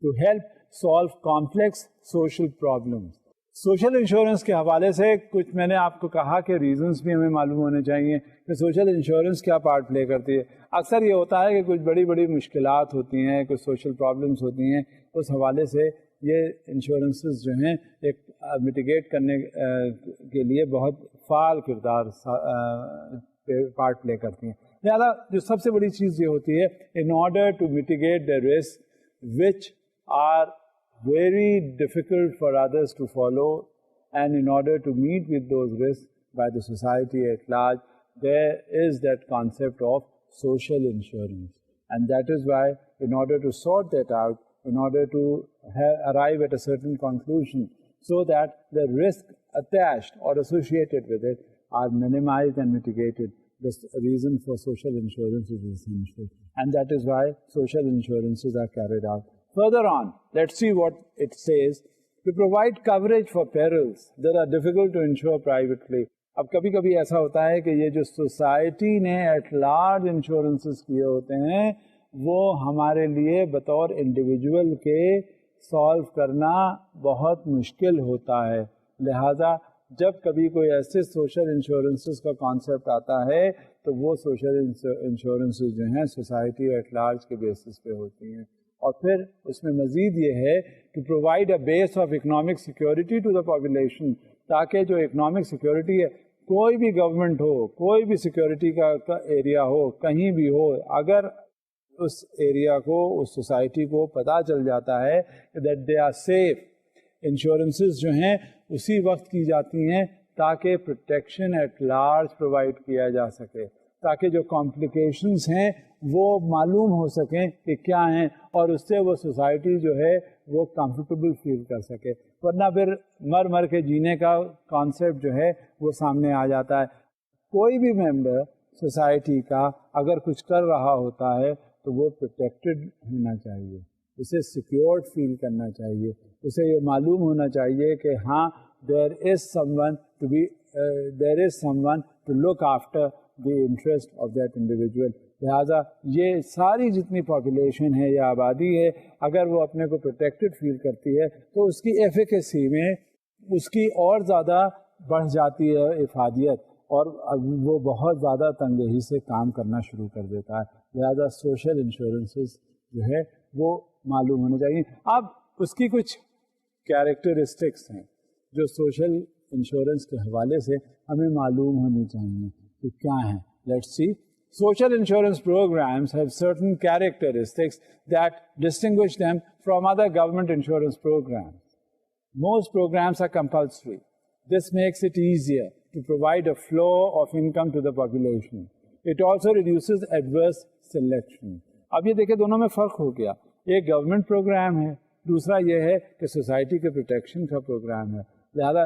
to help solve complex social problems. Social insurance کے حوالے سے کچھ میں نے آپ کو کہا کہ ریزنز بھی ہمیں معلوم ہونے چاہیے کہ سوشل انشورنس کیا پارٹ پلے کرتی ہے۔ اکثر یہ ہوتا ہے کہ کچھ بڑی بڑی مشکلات ہوتی ہیں، کچھ سوشل پرابلمس ہوتی ہیں، اس حوالے سے یہ انشورنسز جو ہیں ایک میٹیگیٹ کرنے کے لیے بہت فعال کردار پارٹ پلے کرتی ہیں۔ لہٰذا جو سب سے بڑی چیز یہ ہوتی ہے in order to mitigate the risk which are very difficult for others to follow, and in order to meet with those risks by the society at large, there is that concept of social insurance, and that is why in order to sort that out, in order to arrive at a certain conclusion so that the risk attached or associated with it are minimized and mitigated, the reason for social insurance is essential, and that is why social insurances are carried out. Further on, let's see what it says. To provide coverage for perils that are difficult to insure privately. اب کبھی کبھی ایسا ہوتا ہے کہ یہ جو society نے ایٹ لارج انشورنسز کیے ہوتے ہیں وہ ہمارے لیے بطور انڈیویجول کے سالو کرنا بہت مشکل ہوتا ہے، لہٰذا جب کبھی کوئی ایسے سوشل انشورنسز کا کانسیپٹ آتا ہے تو وہ سوشل انشورنسز جو ہیں سوسائٹی ایٹ لارج کے بیسس پہ ہوتی ہیں، اور پھر اس میں مزید یہ ہے کہ provide a base of economic security to the population, تاکہ جو اکنامک سیکورٹی ہے کوئی بھی گورنمنٹ ہو، کوئی بھی سیکورٹی کا ایریا ہو، کہیں بھی ہو، اگر اس ایریا کو اس سوسائٹی کو پتہ چل جاتا ہے دیٹ دے آر سیف، انشورنسز جو ہیں اسی وقت کی جاتی ہیں تاکہ پروٹیکشن ایٹ لارج پرووائڈ کیا جا سکے، تاکہ جو کمپلیکیشنز ہیں وہ معلوم ہو سکیں کہ کیا ہیں اور اس سے وہ سوسائٹی جو ہے وہ کمفرٹیبل فیل کر سکے، ورنہ پھر مر مر کے جینے کا کانسیپٹ جو ہے وہ سامنے آ جاتا ہے۔ کوئی بھی ممبر سوسائٹی کا اگر کچھ کر رہا ہوتا ہے تو وہ پروٹیکٹڈ ہونا چاہیے، اسے سیکیورڈ فیل کرنا چاہیے، اسے یہ معلوم ہونا چاہیے کہ ہاں there is some one to look after the interest of that individual. لہٰذا یہ ساری جتنی پاپولیشن ہے یا آبادی ہے اگر وہ اپنے کو پروٹیکٹڈ فیل کرتی ہے تو اس کی ایفیکیسی میں اس کی اور زیادہ بڑھ جاتی ہے افادیت، اور وہ بہت زیادہ تنگدہی سے کام کرنا شروع کر دیتا ہے۔ لہٰذا سوشل انشورنسز جو ہے وہ معلوم ہونے چاہیے۔ اب اس کی کچھ کیریکٹرسٹکس ہیں جو سوشل انشورنس کے حوالے سے ہمیں معلوم ہونی چاہیے کہ کیا ہیں۔ Let's see. Social insurance programs have certain characteristics that distinguish them from other government insurance programs. Most programs are compulsory. This makes it easier to provide a flow of income to the population. It also reduces adverse selection. اب یہ دیکھیں دونوں میں فرق ہو گیا، ایک government programme ہے، دوسرا یہ ہے کہ سوسائٹی کے پروٹیکشن کا پروگرام ہے، لہذا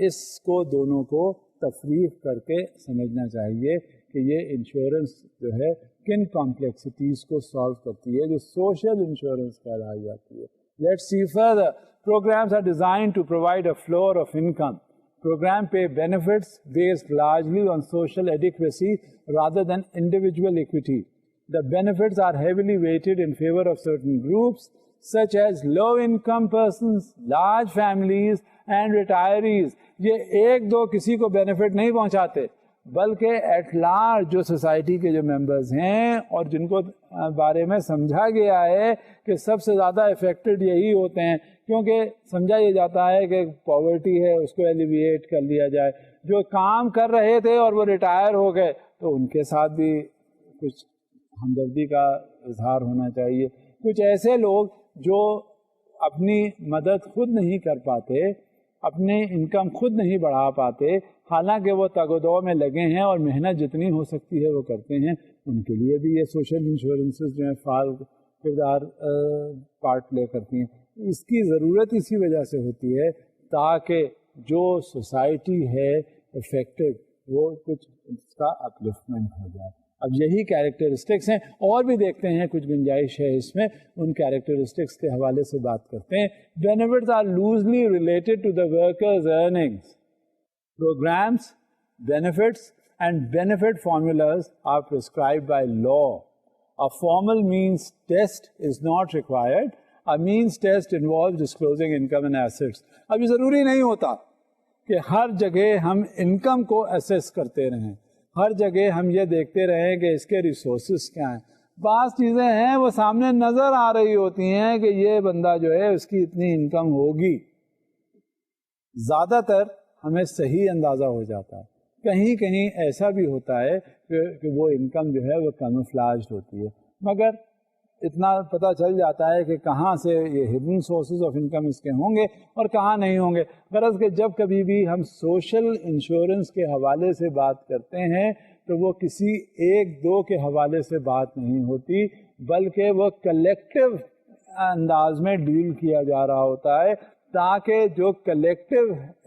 اس کو دونوں کو تفریق کر کے سمجھنا چاہیے کہ یہ انشورنس جو ہے کن کمپلیکسٹیز کو سالو کرتی ہے جو سوشل انشورنس کہلائی جاتی ہے۔ Let's see further. Programmes are designed to provide a floor of income Program pay benefits based largely on social adequacy rather than individual equity. The benefits are heavily weighted in favor of certain groups such as low-income persons, large families and retirees. یہ ایک دو کسی کو benefit نہیں پہنچاتے بلکہ at large جو society کے جو ممبرز ہیں اور جن کو بارے میں سمجھا گیا ہے کہ سب سے زیادہ افیکٹڈ یہی ہوتے ہیں، کیونکہ سمجھا یہ جاتا ہے کہ پاورٹی ہے اس کو ایلیویٹ کر لیا جائے. جو کام کر رہے تھے اور وہ ریٹائر ہو گئے تو ان کے ساتھ بھی کچھ ہمدردی کا اظہار ہونا چاہیے. کچھ ایسے لوگ جو اپنی مدد خود نہیں کر پاتے، اپنے انکم خود نہیں بڑھا پاتے، حالانکہ وہ تگ و دو میں لگے ہیں اور محنت جتنی ہو سکتی ہے وہ کرتے ہیں، ان کے لیے بھی یہ سوشل انشورنسز جو ہیں فعال کردار پارٹ پلے کرتی ہیں. اس کی ضرورت اسی وجہ سے ہوتی ہے تاکہ جو سوسائٹی ہے افیکٹڈ وہ کچھ اس کا اپلفٹمنٹ ہو جائے. اب یہی کیریکٹرسٹکس ہیں، اور بھی دیکھتے ہیں کچھ گنجائش ہے اس میں، ان کیریکٹرسٹکس کے حوالے سے بات کرتے ہیں. Benefits are loosely related to the workers earnings. Programs, benefits and benefit formulas are prescribed by law. A formal means test is not required. A means test involves disclosing income and assets. اب یہ ضروری نہیں ہوتا کہ ہر جگہ ہم income کو assess کرتے رہیں، ہر جگہ ہم یہ دیکھتے رہیں کہ اس کے ریسورسز کیا ہیں. بعض چیزیں ہیں وہ سامنے نظر آ رہی ہوتی ہیں کہ یہ بندہ جو ہے اس کی اتنی انکم ہوگی. زیادہ تر ہمیں صحیح اندازہ ہو جاتا ہے. کہیں کہیں ایسا بھی ہوتا ہے کہ وہ انکم جو ہے وہ کیموفلاجڈ ہوتی ہے، مگر اتنا پتہ چل جاتا ہے کہ کہاں سے یہ ہڈن سورسز آف انکم اس کے ہوں گے اور کہاں نہیں ہوں گے. غرض کہ جب کبھی بھی ہم سوشل انشورنس کے حوالے سے بات کرتے ہیں تو وہ کسی ایک دو کے حوالے سے بات نہیں ہوتی، بلکہ وہ کلیکٹیو انداز میں ڈیل کیا جا رہا ہوتا ہے تاکہ جو کلیکٹیو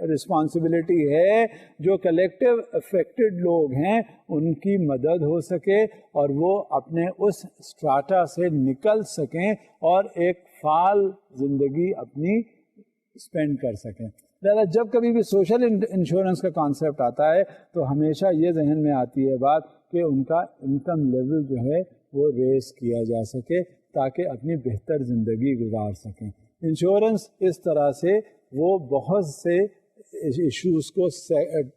رسپانسبلٹی ہے، جو کلیکٹیو افیکٹڈ لوگ ہیں، ان کی مدد ہو سکے اور وہ اپنے اس اسٹراٹا سے نکل سکیں اور ایک فعال زندگی اپنی اسپینڈ کر سکیں. جب کبھی بھی سوشل انشورنس کا کانسیپٹ آتا ہے تو ہمیشہ یہ ذہن میں آتی ہے بات کہ ان کا انکم لیول جو ہے وہ ریز کیا جا سکے تاکہ اپنی بہتر زندگی گزار سکیں. انشورنس اس طرح سے وہ بہت سے ایشوز کو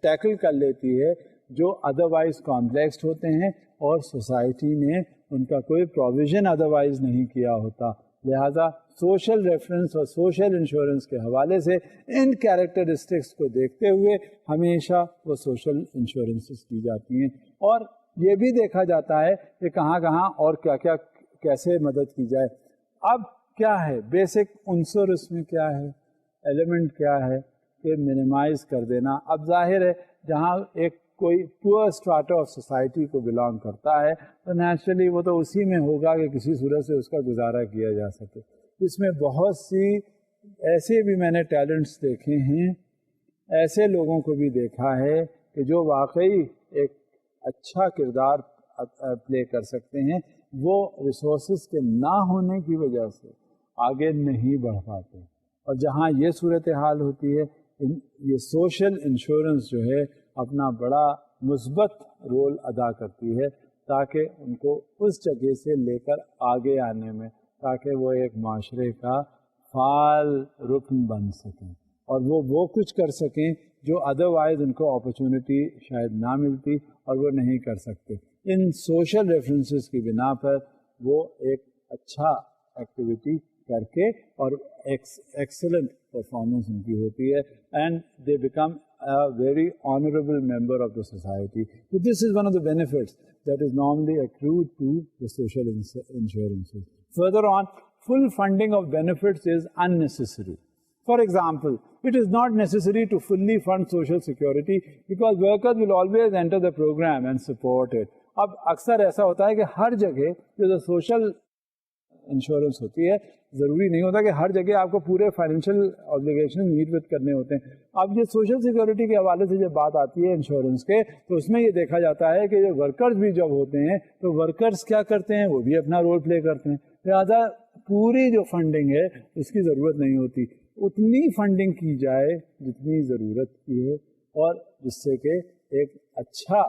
ٹیکل کر لیتی ہے جو ادروائز کمپلیکس ہوتے ہیں اور سوسائٹی نے ان کا کوئی پروویژن ادروائز نہیں کیا ہوتا. لہذا سوشل ریفرنس اور سوشل انشورنس کے حوالے سے ان کیریکٹرسٹکس کو دیکھتے ہوئے ہمیشہ وہ سوشل انشورنسز کی جاتی ہیں اور یہ بھی دیکھا جاتا ہے کہ کہاں کہاں اور کیا کیا کیسے مدد کی جائے. اب کیا ہے بیسک عنصر اس میں، کیا ہے ایلیمنٹ، کیا ہے کہ منیمائز کر دینا. اب ظاہر ہے جہاں ایک کوئی پور اسٹراٹا آف سوسائٹی کو بلانگ کرتا ہے تو نیچرلی وہ تو اسی میں ہوگا کہ کسی صورت سے اس کا گزارا کیا جا سکے. اس میں بہت سی ایسے بھی میں نے ٹیلنٹس دیکھے ہیں، ایسے لوگوں کو بھی دیکھا ہے کہ جو واقعی ایک اچھا کردار پلے کر سکتے ہیں، وہ ریسورسز کے نہ ہونے کی وجہ سے آگے نہیں بڑھ پاتے. اور جہاں یہ صورتحال ہوتی ہے، یہ سوشل انشورنس جو ہے اپنا بڑا مثبت رول ادا کرتی ہے تاکہ ان کو اس جگہ سے لے کر آگے آنے میں، تاکہ وہ ایک معاشرے کا فعال رکن بن سکیں اور وہ کچھ کر سکیں جو ادروائز ان کو اپرچونٹی شاید نہ ملتی اور وہ نہیں کر سکتے. ان سوشل ریفرنسز کی بنا پر وہ ایک اچھا ایکٹیویٹی کر کے اور ایکسلنٹ پرفارمنس ان کی ہوتی ہے and they become a very honorable member of the society. So this is one of the benefits that is normally accrued to the social insurances. Further on, full funding of benefits is unnecessary. For example, it is not necessary to fully fund social security because workers will always enter the program and support it. اب اکثر ایسا ہوتا ہے کہ ہر جگہ جو social insurance ہوتی ہے، ضروری نہیں ہوتا کہ ہر جگہ آپ کو پورے فائنینشیل آبلیگیشن میٹ وتھ کرنے ہوتے ہیں. اب یہ سوشل سیکورٹی کے حوالے سے جب بات آتی ہے انشورنس کے، تو اس میں یہ دیکھا جاتا ہے کہ یہ ورکرز بھی جب ہوتے ہیں تو ورکرز کیا کرتے ہیں، وہ بھی اپنا رول پلے کرتے ہیں. لہٰذا پوری جو فنڈنگ ہے اس کی ضرورت نہیں ہوتی. اتنی فنڈنگ کی جائے جتنی ضرورت کی ہے اور جس سے کہ ایک اچھا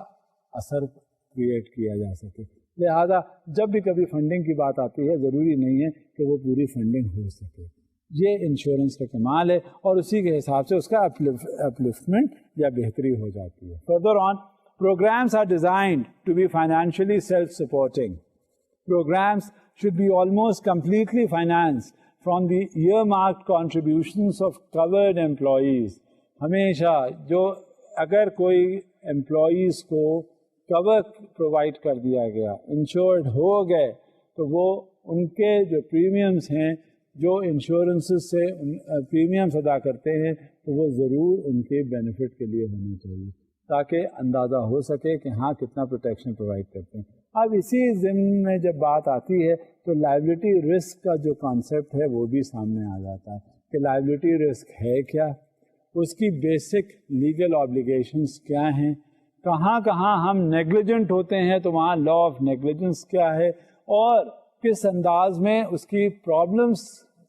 اثر کریٹ کیا جا سکے. لہذا جب بھی کبھی فنڈنگ کی بات آتی ہے ضروری نہیں ہے کہ وہ پوری فنڈنگ ہو سکے. یہ انشورنس کا کمال ہے اور اسی کے حساب سے اس کا اپلفٹمنٹ یا بہتری ہو جاتی ہے. Further on, programs are designed to be financially self-supporting. Programs should be almost completely financed from the earmarked contributions of covered employees. ہمیشہ جو اگر کوئی امپلائیز کو کور پرووائڈ کر دیا گیا, انشورڈ ہو گئے, تو وہ ان کے جو پریمیمز ہیں جو انشورنسز سے پریمیمز ادا کرتے ہیں تو وہ ضرور ان کے بینیفٹ کے لیے ہونا چاہیے تاکہ اندازہ ہو سکے کہ ہاں کتنا پروٹیکشن پرووائڈ کرتے ہیں. اب اسی ضمن میں جب بات آتی ہے تو لائبلٹی رسک کا جو کانسیپٹ ہے وہ بھی سامنے آ جاتا ہے کہ لائبلٹی رسک ہے کیا, اس کی بیسک لیگل آبلیگیشنس کیا ہیں, کہاں کہاں ہم نیگلیجنٹ ہوتے ہیں تو وہاں لا آف نیگلیجنس کیا ہے, اور کس انداز میں اس کی پرابلمس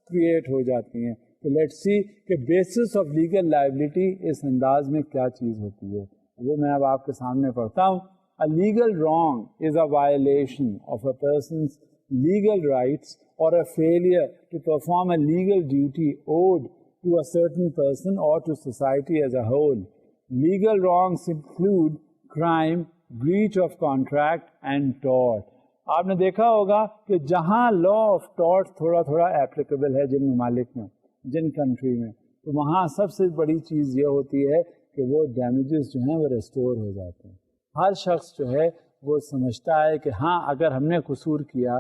کریٹ ہو جاتی ہیں. تو لیٹس سی کہ بیسس آف لیگل لائبلٹی اس انداز میں کیا چیز ہوتی ہے, وہ میں اب آپ کے سامنے پڑھتا ہوں. A legal wrong is a violation of a person's legal rights or a failure to perform a legal duty owed to a certain person or to society as a whole. Legal wrongs include crime, breach of contract and tort. آپ نے دیکھا ہوگا کہ جہاں law of tarot تھوڑا تھوڑا applicable ہے جن ممالک میں, جن کنٹری میں, تو وہاں سب سے بڑی چیز یہ ہوتی ہے کہ وہ ڈیمیجز جو ہیں وہ ریسٹور ہو جاتے ہیں. ہر شخص جو ہے وہ سمجھتا ہے کہ ہاں اگر ہم نے قصور کیا,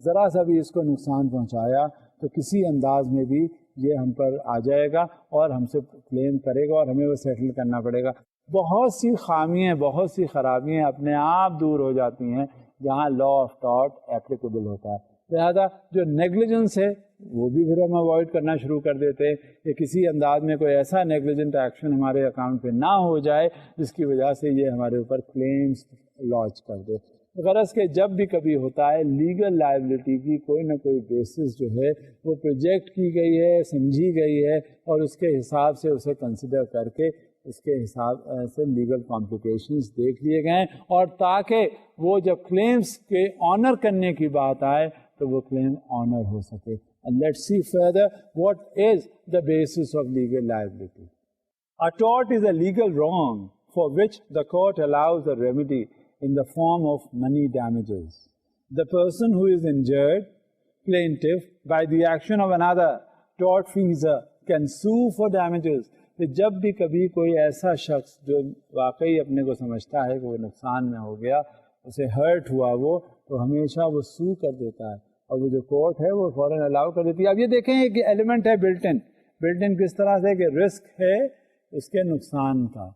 ذرا سا بھی اس کو نقصان پہنچایا تو کسی انداز میں بھی یہ ہم پر آ جائے گا اور ہم سے کلیم کرے گا اور ہمیں وہ سیٹل کرنا پڑے گا. بہت سی خامیاں, بہت سی خرابیاں اپنے آپ دور ہو جاتی ہیں جہاں لا آف ٹارٹ اپلیکیبل ہوتا ہے. لہذا جو نیگلیجنس ہے وہ بھی پھر ہم اوائڈ کرنا شروع کر دیتے ہیں کہ کسی انداز میں کوئی ایسا نیگلیجنٹ ایکشن ہمارے اکاؤنٹ پہ نہ ہو جائے جس کی وجہ سے یہ ہمارے اوپر کلیمز لانچ کر دے. غرض کہ جب بھی کبھی ہوتا ہے لیگل لائبلٹی کی کوئی نہ کوئی بیسس جو ہے وہ پروجیکٹ کی گئی ہے, سمجھی گئی ہے, اور اس کے حساب سے اسے کنسیڈر کر کے اس کے حساب سے لیگل کمپلیکیشنز دیکھ لیے گئے ہیں, اور تاکہ وہ جب کلیمز کے آنر کرنے کی بات آئے تو وہ کلیم آنر ہو سکے. And let's see further what is the basis of legal liability. A tort is a legal wrong for which the court allows a remedy in the form of money damages. The person who is injured, plaintiff, by the action of another tortfeasor can sue for damages. کہ جب بھی کبھی کوئی ایسا شخص جو واقعی اپنے کو سمجھتا ہے کہ وہ نقصان میں ہو گیا, اسے ہرٹ ہوا, وہ تو ہمیشہ وہ سو کر دیتا ہے, اور وہ جو کورٹ ہے وہ فوراً الاؤ کر دیتی ہے. اب یہ دیکھیں کہ ایلیمنٹ ہے بلٹ ان کس طرح سے کہ رسک ہے اس کے نقصان کا,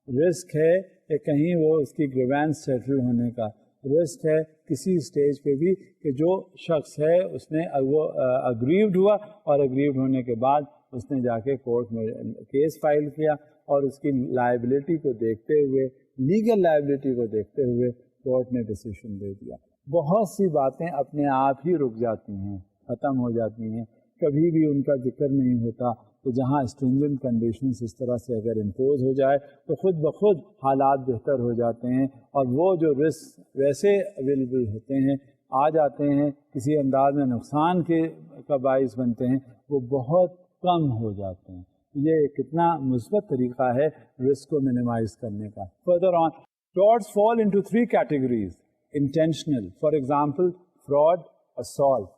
رسک ہے کہ کہیں وہ اس کی گریوینس سیٹل ہونے کا, رسک ہے کسی اسٹیج پہ بھی کہ جو شخص ہے اس نے وہ اگریوڈ ہوا, اور اگریوڈ ہونے کے بعد اس نے جا کے کورٹ میں کیس فائل کیا, اور اس کی لائبلٹی کو دیکھتے ہوئے, لیگل لائبلٹی کو دیکھتے ہوئے کورٹ نے ڈیسیشن دے دیا. بہت سی باتیں اپنے آپ ہی رک جاتی ہیں, ختم ہو جاتی ہیں, کبھی بھی ان کا ذکر نہیں ہوتا. تو جہاں اسٹرنجنٹ کنڈیشنز اس طرح سے اگر امپوز ہو جائے تو خود بخود حالات بہتر ہو جاتے ہیں, اور وہ جو رسک ویسے اویلیبل ہوتے ہیں آ جاتے ہیں کسی انداز میں نقصان کے کا باعث بنتے ہیں, وہ بہت کم ہو جاتے ہیں. یہ کتنا مثبت طریقہ ہے رسک کو منیمائز کرنے کا. Further on, torts fall into 3 categories. Intentional, for example, fraud, assault.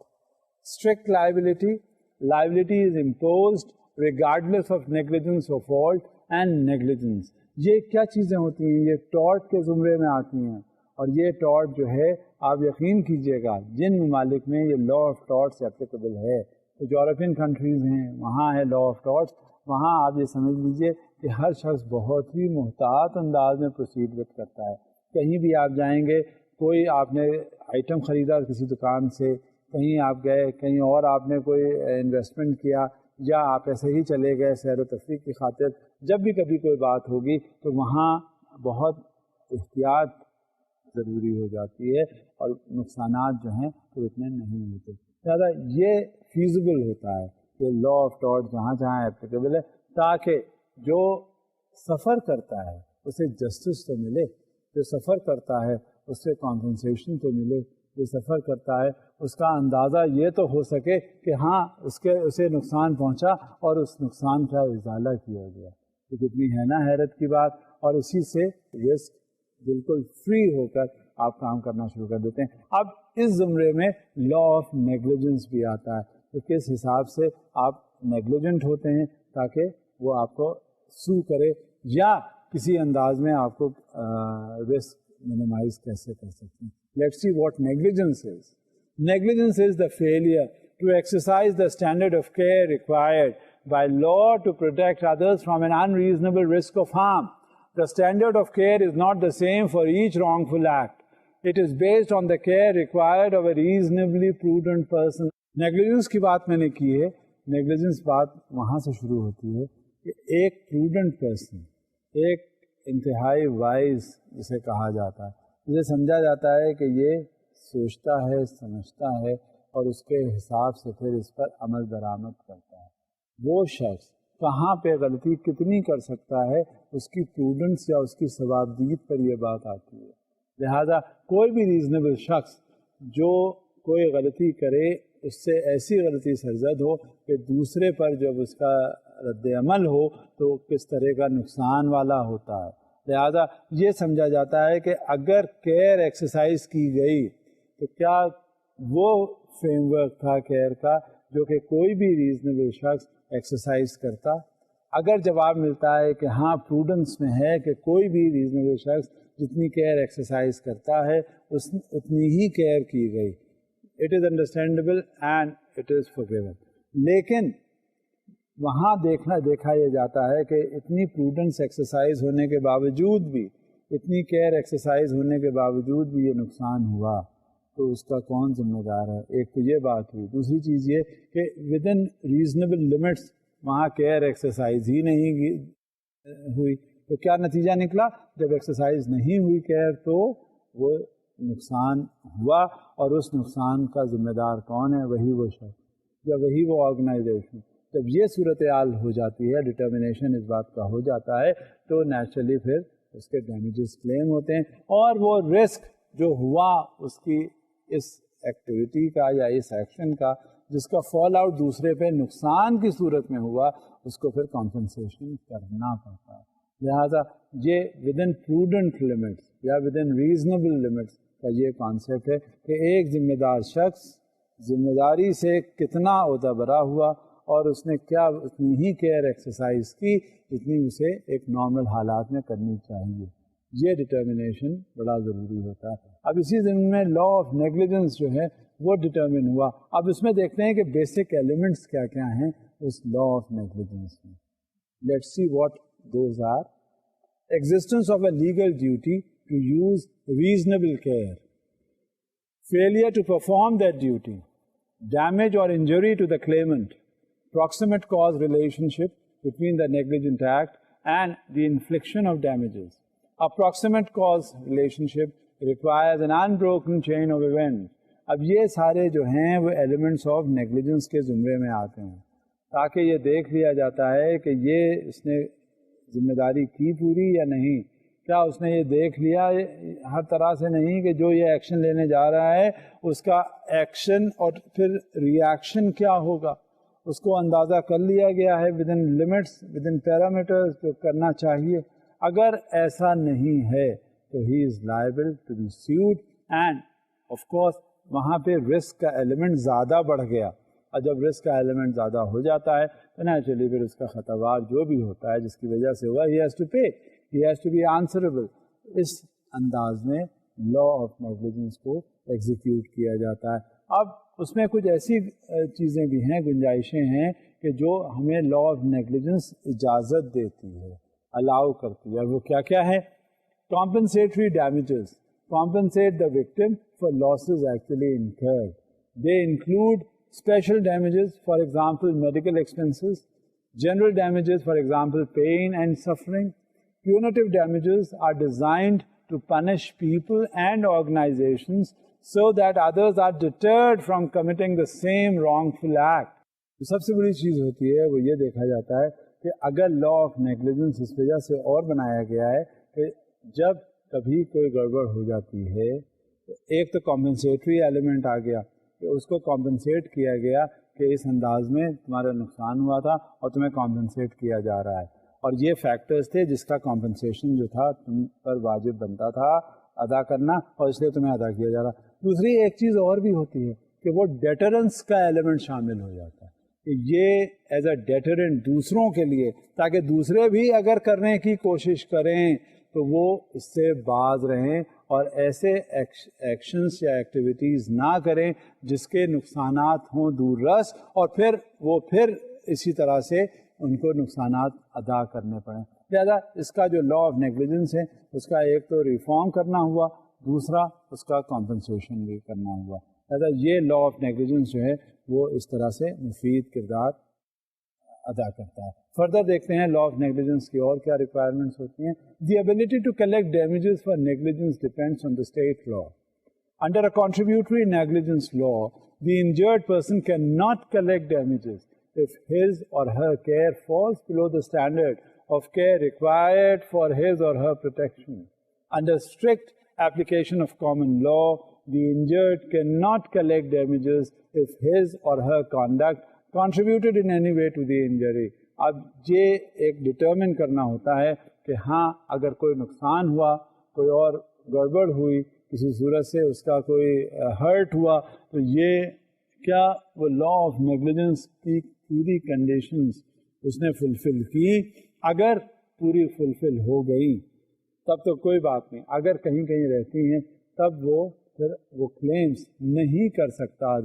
Strict liability, liability is imposed regardless of negligence or fault, and negligence. یہ کیا چیزیں ہوتی ہیں؟ یہ ٹارٹ کے زمرے میں آتی ہیں, اور یہ ٹارٹ جو ہے آپ یقین کیجئے گا جن ممالک میں یہ لا آف ٹارٹس اپلیکیبل ہے, تو یورپین کنٹریز ہیں وہاں ہے لا آف ٹارٹس, وہاں آپ یہ سمجھ لیجئے کہ ہر شخص بہت ہی محتاط انداز میں پروسیڈ کرتا ہے. کہیں بھی آپ جائیں گے, کوئی آپ نے آئٹم خریدا کسی دکان سے, کہیں آپ گئے, کہیں اور آپ نے کوئی انویسٹمنٹ کیا, یا آپ ایسے ہی چلے گئے سیر و تفریح کی خاطر, جب بھی کبھی کوئی بات ہوگی تو وہاں بہت احتیاط ضروری ہو جاتی ہے, اور نقصانات جو ہیں تو اتنے نہیں ہوتے. لہٰذا یہ فیزیبل ہوتا ہے کہ لا آف ٹارٹ جہاں جہاں اپلیکیبل ہے, تاکہ جو سفر کرتا ہے اسے جسٹس تو ملے، جو سفر کرتا ہے اس سے کمپنسیشن تو ملے، جو سفر کرتا ہے اس کا اندازہ یہ تو ہو سکے کہ ہاں اسے نقصان پہنچا اور اس نقصان کا ازالہ کیا گیا۔ تو کتنی ہے نا حیرت کی بات، اور اسی سے رسک بالکل فری ہو کر آپ کام کرنا شروع کر دیتے ہیں۔ اب اس زمرے میں لا آف نیگلیجنس بھی آتا ہے کہ کس حساب سے آپ نیگلیجنٹ ہوتے ہیں تاکہ وہ آپ کو سو کرے یا کسی انداز میں آپ کو رسک minimize کیسے کر سکتے ہیں۔ Let's see what negligence is. Negligence is the failure to exercise the standard of care required by law to protect others from an unreasonable risk of harm. The standard of care is not the same for each wrongful act. It is based on the care required of a reasonably prudent person. Negligence کی بات میں نے کی ہے، negligence بات وہاں سے شروع ہوتی ہے کہ ایک prudent person، ایک انتہائی وائز جسے کہا جاتا ہے، جسے سمجھا جاتا ہے کہ یہ سوچتا ہے، سمجھتا ہے اور اس کے حساب سے پھر اس پر عمل درآمد کرتا ہے۔ وہ شخص کہاں پہ غلطی کتنی کر سکتا ہے، اس کی پروڈنس یا اس کی ثوابدید پر یہ بات آتی ہے۔ لہذا کوئی بھی ریزنیبل شخص جو کوئی غلطی کرے اس سے ایسی غلطی سرزد ہو کہ دوسرے پر جب اس کا رد عمل ہو تو کس طرح کا نقصان والا ہوتا ہے۔ لہذا یہ سمجھا جاتا ہے کہ اگر کیئر ایکسرسائز کی گئی تو کیا وہ فریم ورک تھا کیئر کا جو کہ کوئی بھی ریزنیبل شخص ایکسرسائز کرتا۔ اگر جواب ملتا ہے کہ ہاں پروڈنس میں ہے کہ کوئی بھی ریزنیبل شخص جتنی کیئر ایکسرسائز کرتا ہے اتنی ہی کیئر کی گئی، it is understandable and it is forgiven. لیکن وہاں دیکھا یہ جاتا ہے کہ اتنی پروڈنس ایکسرسائز ہونے کے باوجود بھی، اتنی کیئر ایکسرسائز ہونے کے باوجود بھی یہ نقصان ہوا تو اس کا کون ذمہ دار ہے؟ ایک تو یہ بات ہوئی، دوسری چیز یہ کہ ود ان ریزنیبل لمٹس وہاں کیئر ایکسرسائز ہی نہیں ہوئی، تو کیا نتیجہ نکلا؟ جب ایکسرسائز نہیں ہوئی کیئر تو وہ نقصان ہوا، اور اس نقصان کا ذمہ دار کون ہے؟ وہی وہ شخص یا وہی وہ آرگنائزیشن۔ جب یہ صورتحال ہو جاتی ہے، ڈٹرمنیشن اس بات کا ہو جاتا ہے، تو نیچرلی پھر اس کے ڈیمیجز کلیم ہوتے ہیں، اور وہ رسک جو ہوا اس کی اس ایکٹیویٹی کا یا اس ایکشن کا جس کا فال آؤٹ دوسرے پہ نقصان کی صورت میں ہوا، اس کو پھر کمپنسیشن کرنا پڑتا ہے۔ لہٰذا یہ ود ان پروڈنٹ لمٹس یا ود ان ریزنیبل لمٹس کا یہ کانسیپٹ ہے کہ ایک ذمہ دار شخص ذمہ داری سے کتنا عہدہ برا ہوا اور اس نے کیا اتنی ہی کیئر ایکسرسائز کی جتنی اسے ایک نارمل حالات میں کرنی چاہیے۔ یہ ڈٹرمنیشن بڑا ضروری ہوتا ہے۔ اب اسی ضمن میں لا آف نیگلیجنس جو ہے وہ ڈٹرمن ہوا۔ اب اس میں دیکھتے ہیں کہ بیسک ایلیمنٹس کیا کیا ہیں اس لا آف نیگلیجنس میں۔ Let's see what those are. Existence of a legal duty to use reasonable care, failure to perform that duty, damage or injury to the claimant, proximate cause relationship between the negligent act and the infliction of damages. A proximate cause relationship requires an unbroken chain of events. اب یہ سارے جو ہیں وہ elements of negligence کے زمرے میں آتے ہیں، تاکہ یہ دیکھ لیا جاتا ہے کہ یہ اس نے ذمہ داری کی پوری یا نہیں، کیا اس نے یہ دیکھ لیا ہر طرح سے نہیں کہ جو یہ ایکشن لینے جا رہا ہے اس کا ایکشن اور پھر ری ایکشن کیا ہوگا، اس کو اندازہ کر لیا گیا ہے within limits, within parameters جو کرنا چاہیے۔ اگر ایسا نہیں ہے تو he is liable to be sued, and of course وہاں پہ رسک کا ایلیمنٹ زیادہ بڑھ گیا، اور جب رسک کا ایلیمنٹ زیادہ ہو جاتا ہے تو نیچرلی پھر اس کا خطوار جو بھی ہوتا ہے جس کی وجہ سے ہوا he has to pay, he has to be answerable. اس انداز میں لا آف نیگلیجنس کو ایگزیکیوٹ کیا جاتا ہے۔ اب اس میں کچھ ایسی چیزیں بھی ہیں، گنجائشیں ہیں کہ جو ہمیں لا آف نیگلیجنس اجازت دیتی ہے، الاؤ کرتی ہے۔ وہ کیا کیا ہے؟ Compensatory damages, compensate the victim for losses actually incurred. They include special damages, for example, medical expenses; general damages, for example, pain and suffering. Punitive damages are designed to punish people and organizations so that others are deterred from committing the same wrongful act. سب سے بڑی چیز ہوتی ہے وہ یہ دیکھا جاتا ہے کہ اگر لا آف نیگلیجنس اس وجہ سے اور بنایا گیا ہے کہ جب کبھی کوئی گڑبڑ ہو جاتی ہے تو ایک تو کمپنسیٹری ایلیمنٹ آ گیا کہ اس کو کمپنسیٹ کیا گیا کہ اس انداز میں تمہارا نقصان ہوا تھا اور تمہیں کمپنسیٹ کیا جا رہا ہے، اور یہ فیکٹرز تھے جس کا کمپنسیشن جو تھا تم پر واجب بنتا تھا ادا کرنا، اور اس لیے تمہیں ادا کیا جا رہا۔ دوسری ایک چیز اور بھی ہوتی ہے کہ وہ ڈیٹرنس کا ایلیمنٹ شامل ہو جاتا ہے کہ یہ ایز اے ڈیٹرنٹ دوسروں کے لیے، تاکہ دوسرے بھی اگر کرنے کی کوشش کریں تو وہ اس سے باز رہیں اور ایسے ایکشنز یا ایکٹیویٹیز نہ کریں جس کے نقصانات ہوں دور رس، اور پھر اسی طرح سے ان کو نقصانات ادا کرنے پڑیں۔ لہٰذا اس کا جو لا آف نیگلیجنس ہے اس کا ایک تو ریفارم کرنا ہوا، دوسرا اس کا کمپنسیشن بھی کرنا ہوا۔ لہٰذا یہ لا آف نیگلیجنس جو ہے وہ اس طرح سے مفید کردار ادا کرتا ہے۔ فردر دیکھتے ہیں لا آف نیگلیجنس کی اور کیا ریکوائرمنٹس ہوتی ہیں۔ The ability to collect damages for negligence depends on the state law. Under a contributory negligence law, the injured person cannot collect damages if his or her care falls below the standard of care required for his or her protection. Under strict application of common law, the injured cannot collect damages if his or her conduct contributed in any way to the injury. اب یہ ایک determine کرنا ہوتا ہے کہ ہاں اگر کوئی نقصان ہوا، کوئی اور گڑبڑ ہوئی، کسی صورت سے اس کا کوئی ہرٹ ہوا، تو یہ کیا وہ لا آف نیگلیجنس کی پوری کنڈیشنز اس نے فلفل کی؟ اگر پوری فلفل ہو گئی تب تو کوئی بات نہیں، اگر کہیں کہیں رہتی ہیں تب وہ پھر وہ کلیمز نہیں کر سکتا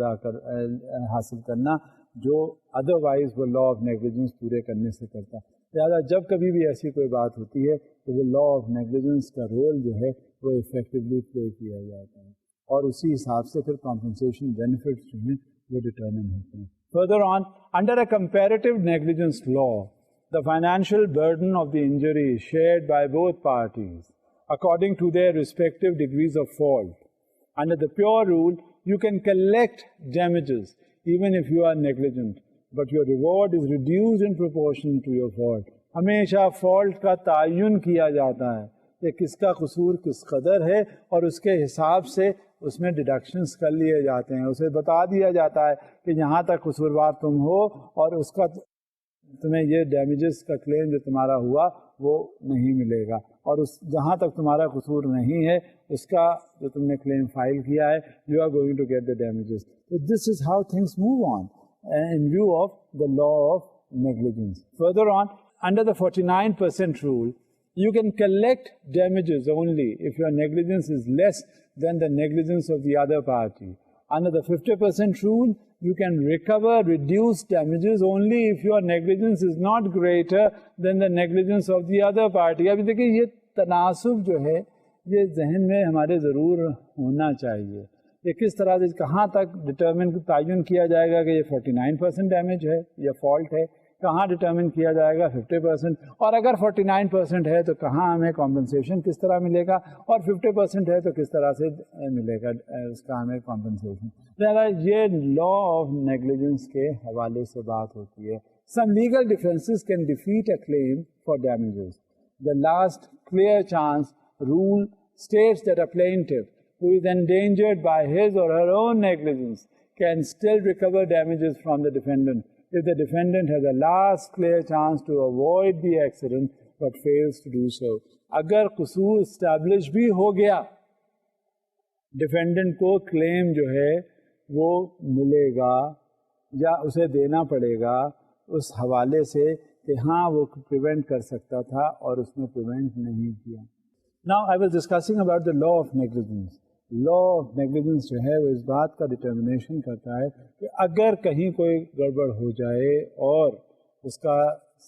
حاصل کرنا جو ادروائز وہ لا آف نیگلیجنس پورے کرنے سے کرتا۔ لہٰذا جب کبھی بھی ایسی کوئی بات ہوتی ہے تو وہ لا آف نیگلیجنس کا رول جو ہے وہ افیکٹولی پلے کیا جاتا ہے، اور اسی حساب سے پھر کمپنسیشن بینیفٹس جو ہیں وہ ڈٹرمن ہوتے ہیں۔ Further on, under a comparative negligence law, the financial burden of the injury is shared by both parties according to their respective degrees of fault. Under the pure rule, you can collect damages even if you are negligent, but your reward is reduced in proportion to your fault. ہمیشہ fault کا تعین کیا جاتا ہے کہ کس کا قصور کس قدر ہے، اور اس کے حساب سے اس میں ڈیڈکشنز کر لیے جاتے ہیں۔ اسے بتا دیا جاتا ہے کہ یہاں تک قصوروار تم ہو، اور اس کا تمہیں یہ ڈیمیجز کا کلیم جو تمہارا ہوا وہ نہیں ملے گا، اور جہاں تک تمہارا قصور نہیں ہے اس کا جو تم نے کلیم فائل کیا ہے you are going to get the damages. This is how things move on in view of the law of negligence. Further on, under the 49% rule, you can collect damages only if your negligence is less than the negligence of the other party. Under the 50% rule, you can recover reduced damages only if your negligence is not greater than the negligence of the other party. ابھی دیکھیں یہ تناسب جو ہے یہ ذہن میں ہمارے ضرور ہونا چاہیے۔ یہ کس طرح سے کہاں تک ڈٹرمن تعین کیا جائے گا کہ یہ 49% ڈیمیج ہے یا فالٹ ہے، کہاں ڈٹرمن کیا جائے گا 50%، اور اگر 49% ہے تو کہاں ہمیں کمپنسیشن کس طرح ملے گا، اور 50% ہے تو کس طرح سے ملے گا اس کا ہمیں کمپنسیشن۔ لہٰذا یہ لا آف نیگلیجنس کے حوالے سے بات ہوتی ہے۔ Some legal defences can defeat a claim for damages. The last clear chance rule states that a plaintiff who is endangered by his or her own negligence can still recover damages from the defendant if the defendant has a last clear chance to avoid the accident but fails to do so. اگر قصور establish بھی ہو گیا، defendant کو کلیم جو ہے وہ ملے گا یا اسے دینا پڑے گا اس حوالے سے کہ ہاں وہ پریونٹ کر سکتا تھا اور اس نے پریونٹ نہیں کیا۔ Now I was discussing about the law of negligence. Law of negligence جو ہے وہ اس بات کا ڈٹرمنیشن کرتا ہے کہ اگر کہیں کوئی گڑبڑ ہو جائے اور اس کا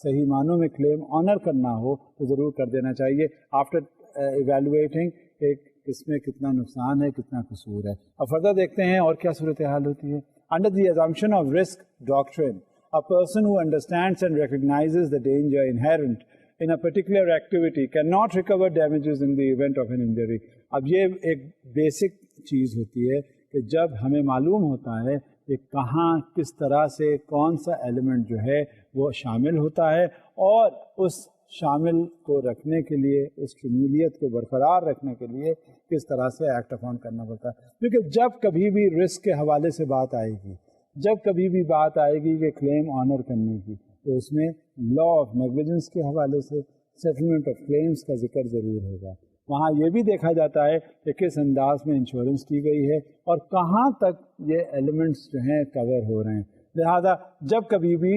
صحیح معنوں میں کلیم آنر کرنا ہو تو ضرور کر دینا چاہیے آفٹر ایویلویٹنگ کہ اس میں کتنا نقصان ہے، کتنا قصور ہے۔ اب فردر دیکھتے ہیں اور کیا صورتحال ہوتی ہے۔ Under the assumption of risk doctrine, a person who understands and recognizes the danger inherent in a particular activity cannot recover damages in the event of an injury. اب یہ ایک بیسک چیز ہوتی ہے کہ جب ہمیں معلوم ہوتا ہے کہ کہاں کس طرح سے کون سا ایلیمنٹ جو ہے وہ شامل ہوتا ہے، اور اس شامل کو رکھنے کے لیے، اس شمولیت کو برقرار رکھنے کے لیے کس طرح سے ایکٹ اپون کرنا پڑتا ہے. کیونکہ جب کبھی بھی رسک کے حوالے سے بات آئے گی، جب کبھی بھی بات آئے گی کہ کلیم آنر کرنے کی، تو اس میں لا آف نیگلیجنس کے حوالے سے سیٹلمنٹ آف کلیمز کا ذکر ضرور ہوگا. وہاں یہ بھی دیکھا جاتا ہے کہ کس انداز میں انشورنس کی گئی ہے اور کہاں تک یہ ایلیمنٹس جو ہیں کور ہو رہے ہیں. لہذا جب کبھی بھی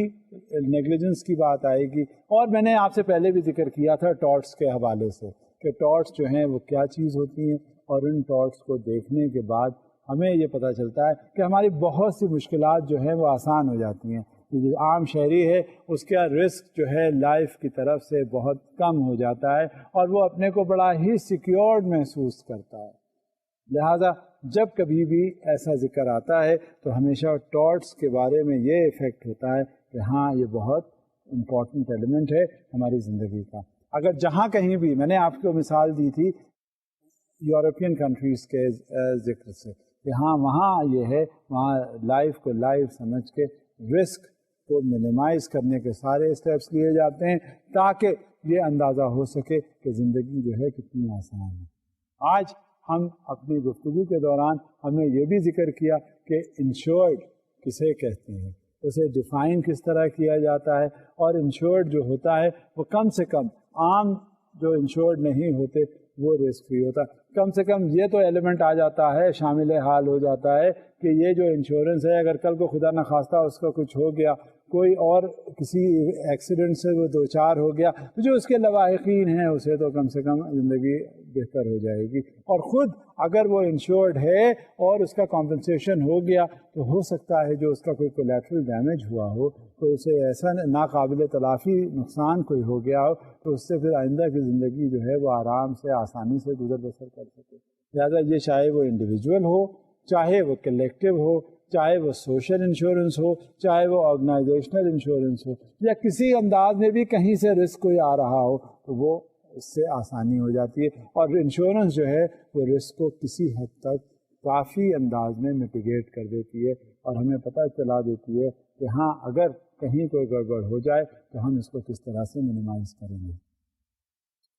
نیگلیجنس کی بات آئے گی، اور میں نے آپ سے پہلے بھی ذکر کیا تھا ٹارٹس کے حوالے سے کہ ٹارٹس جو ہیں وہ کیا چیز ہوتی ہیں، اور ان ٹارٹس کو دیکھنے کے بعد ہمیں یہ پتہ چلتا ہے کہ ہماری بہت سی مشکلات جو ہیں وہ آسان ہو جاتی ہیں. جو عام شہری ہے اس کا رسک جو ہے لائف کی طرف سے بہت کم ہو جاتا ہے، اور وہ اپنے کو بڑا ہی سیکیورڈ محسوس کرتا ہے. لہذا جب کبھی بھی ایسا ذکر آتا ہے تو ہمیشہ ٹارٹس کے بارے میں یہ ایفیکٹ ہوتا ہے کہ ہاں یہ بہت امپورٹنٹ ایلیمنٹ ہے ہماری زندگی کا. اگر جہاں کہیں بھی، میں نے آپ کو مثال دی تھی یورپین کنٹریز کے ذکر سے، کہ ہاں وہاں یہ ہے، وہاں لائف کو لائف سمجھ کے رسک کو منیمائز کرنے کے سارے اسٹیپس لیے جاتے ہیں تاکہ یہ اندازہ ہو سکے کہ زندگی جو ہے کتنی آسان ہے. آج ہم اپنی گفتگو کے دوران ہم نے یہ بھی ذکر کیا کہ انشورڈ کسے کہتے ہیں، اسے ڈیفائن کس طرح کیا جاتا ہے، اور انشورڈ جو ہوتا ہے وہ کم سے کم عام جو انشورڈ نہیں ہوتے وہ رسک فری ہوتا. کم سے کم یہ تو ایلیمنٹ آ جاتا ہے، شامل حال ہو جاتا ہے کہ یہ جو انشورنس ہے اگر کل کو خدا نخواستہ اس کا کچھ ہو گیا، کوئی اور کسی ایکسیڈنٹ سے وہ دو چار ہو گیا، تو جو اس کے لواحقین ہیں اسے تو کم سے کم زندگی بہتر ہو جائے گی. اور خود اگر وہ انشورڈ ہے اور اس کا کمپنسیشن ہو گیا تو ہو سکتا ہے جو اس کا کوئی کولیٹرل ڈیمیج ہوا ہو تو اسے ایسا ناقابل تلافی نقصان کوئی ہو گیا ہو تو اس سے پھر آئندہ کی زندگی جو ہے وہ آرام سے آسانی سے گزر بسر کر سکے. لہٰذا یہ چاہے وہ انڈیویجول ہو، چاہے وہ کلیکٹیو ہو، چاہے وہ سوشل انشورنس ہو، چاہے وہ آرگنائزیشنل انشورنس ہو، یا کسی انداز میں بھی کہیں سے رسک کوئی آ رہا ہو تو وہ اس سے آسانی ہو جاتی ہے. اور انشورنس جو ہے وہ رسک کو کسی حد تک کافی انداز میں میٹیگیٹ کر دیتی ہے اور ہمیں پتہ چلا دیتی ہے کہ ہاں اگر کہیں کوئی گڑبڑ ہو جائے تو ہم اس کو کس طرح سے منیمائز کریں گے.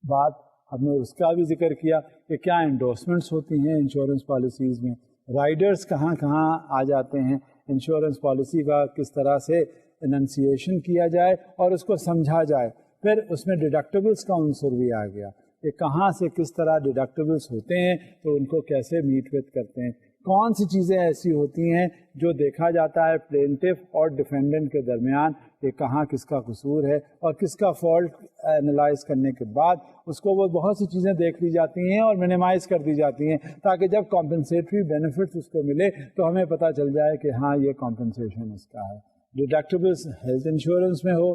بات ہم نے اس کا بھی ذکر کیا کہ کیا انڈورسمنٹس ہوتی ہیں انشورنس پالیسیز میں، رائڈرز کہاں کہاں آ جاتے ہیں، انشورنس پالیسی کا کس طرح سے اننسیشن کیا جائے اور اس کو سمجھا جائے. پھر اس میں ڈیڈکٹیبلس کا عنصر بھی آ گیا کہ کہاں سے کس طرح ڈیڈکٹیبلس ہوتے ہیں تو ان کو کیسے میٹ وتھ کرتے ہیں. کون سی چیزیں ایسی ہوتی ہیں جو دیکھا جاتا ہے پلینٹف اور ڈیفینڈنٹ کے درمیان کہ کہاں کس کا قصور ہے اور کس کا فالٹ انالائز کرنے کے بعد اس کو وہ بہت سی چیزیں دیکھ لی جاتی ہیں اور منیمائز کر دی جاتی ہیں تاکہ جب کمپنسیٹری بینیفٹس اس کو ملے تو ہمیں پتہ چل جائے کہ ہاں یہ کمپنسیشن اس کا ہے. ڈیڈکٹیبلس ہیلتھ انشورنس میں ہو،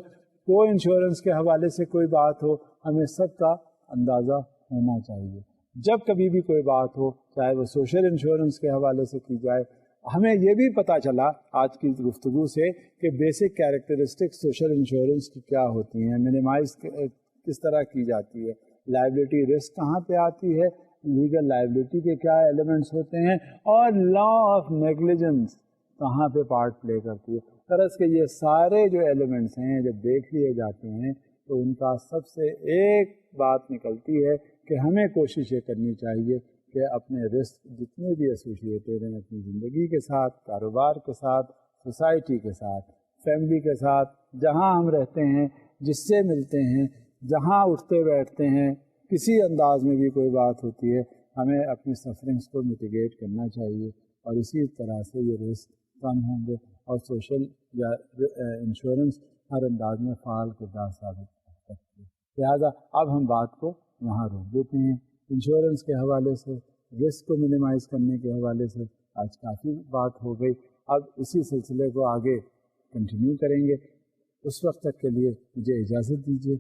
کو انشورنس کے حوالے سے کوئی بات ہو، ہمیں سب کا اندازہ ہونا چاہیے. جب کبھی بھی کوئی بات ہو، چاہے وہ سوشل انشورنس کے حوالے سے کی جائے، ہمیں یہ بھی پتہ چلا آج کی گفتگو سے کہ بیسک کیریکٹرسٹک سوشل انشورنس کی کیا ہوتی ہیں، منیمائز کس طرح کی جاتی ہے، لائبلٹی رسک کہاں پہ آتی ہے، لیگل لائبلٹی کے کیا ایلیمنٹس ہوتے ہیں، اور لا آف نیگلیجنس کہاں پہ پارٹ پلے کرتی ہے. طرح کے یہ سارے جو ایلیمنٹس ہیں جب دیکھ لیے جاتے ہیں تو ان کا سب سے ایک بات نکلتی ہے کہ ہمیں کوشش یہ کرنی چاہیے کہ اپنے رسک جتنے بھی ایسوسیٹیڈ ہیں اپنی زندگی کے ساتھ، کاروبار کے ساتھ، سوسائٹی کے ساتھ، فیملی کے ساتھ، جہاں ہم رہتے ہیں، جس سے ملتے ہیں، جہاں اٹھتے بیٹھتے ہیں، کسی انداز میں بھی کوئی بات ہوتی ہے ہمیں اپنی سفرنگس کو میٹیگیٹ کرنا چاہیے اور اسی طرح سے یہ رسک کم ہوں گے اور سوشل یا انشورنس ہر انداز میں فعال کردار ثابت کر سکتی ہے. لہٰذا اب ہم بات کو یہاں روک دیتے ہیں. انشورنس کے حوالے سے، رسک کو منیمائز کرنے کے حوالے سے آج کافی بات ہو گئی. اب اسی سلسلے کو آگے کنٹینیو کریں گے. اس وقت تک کے لیے مجھے اجازت دیجیے.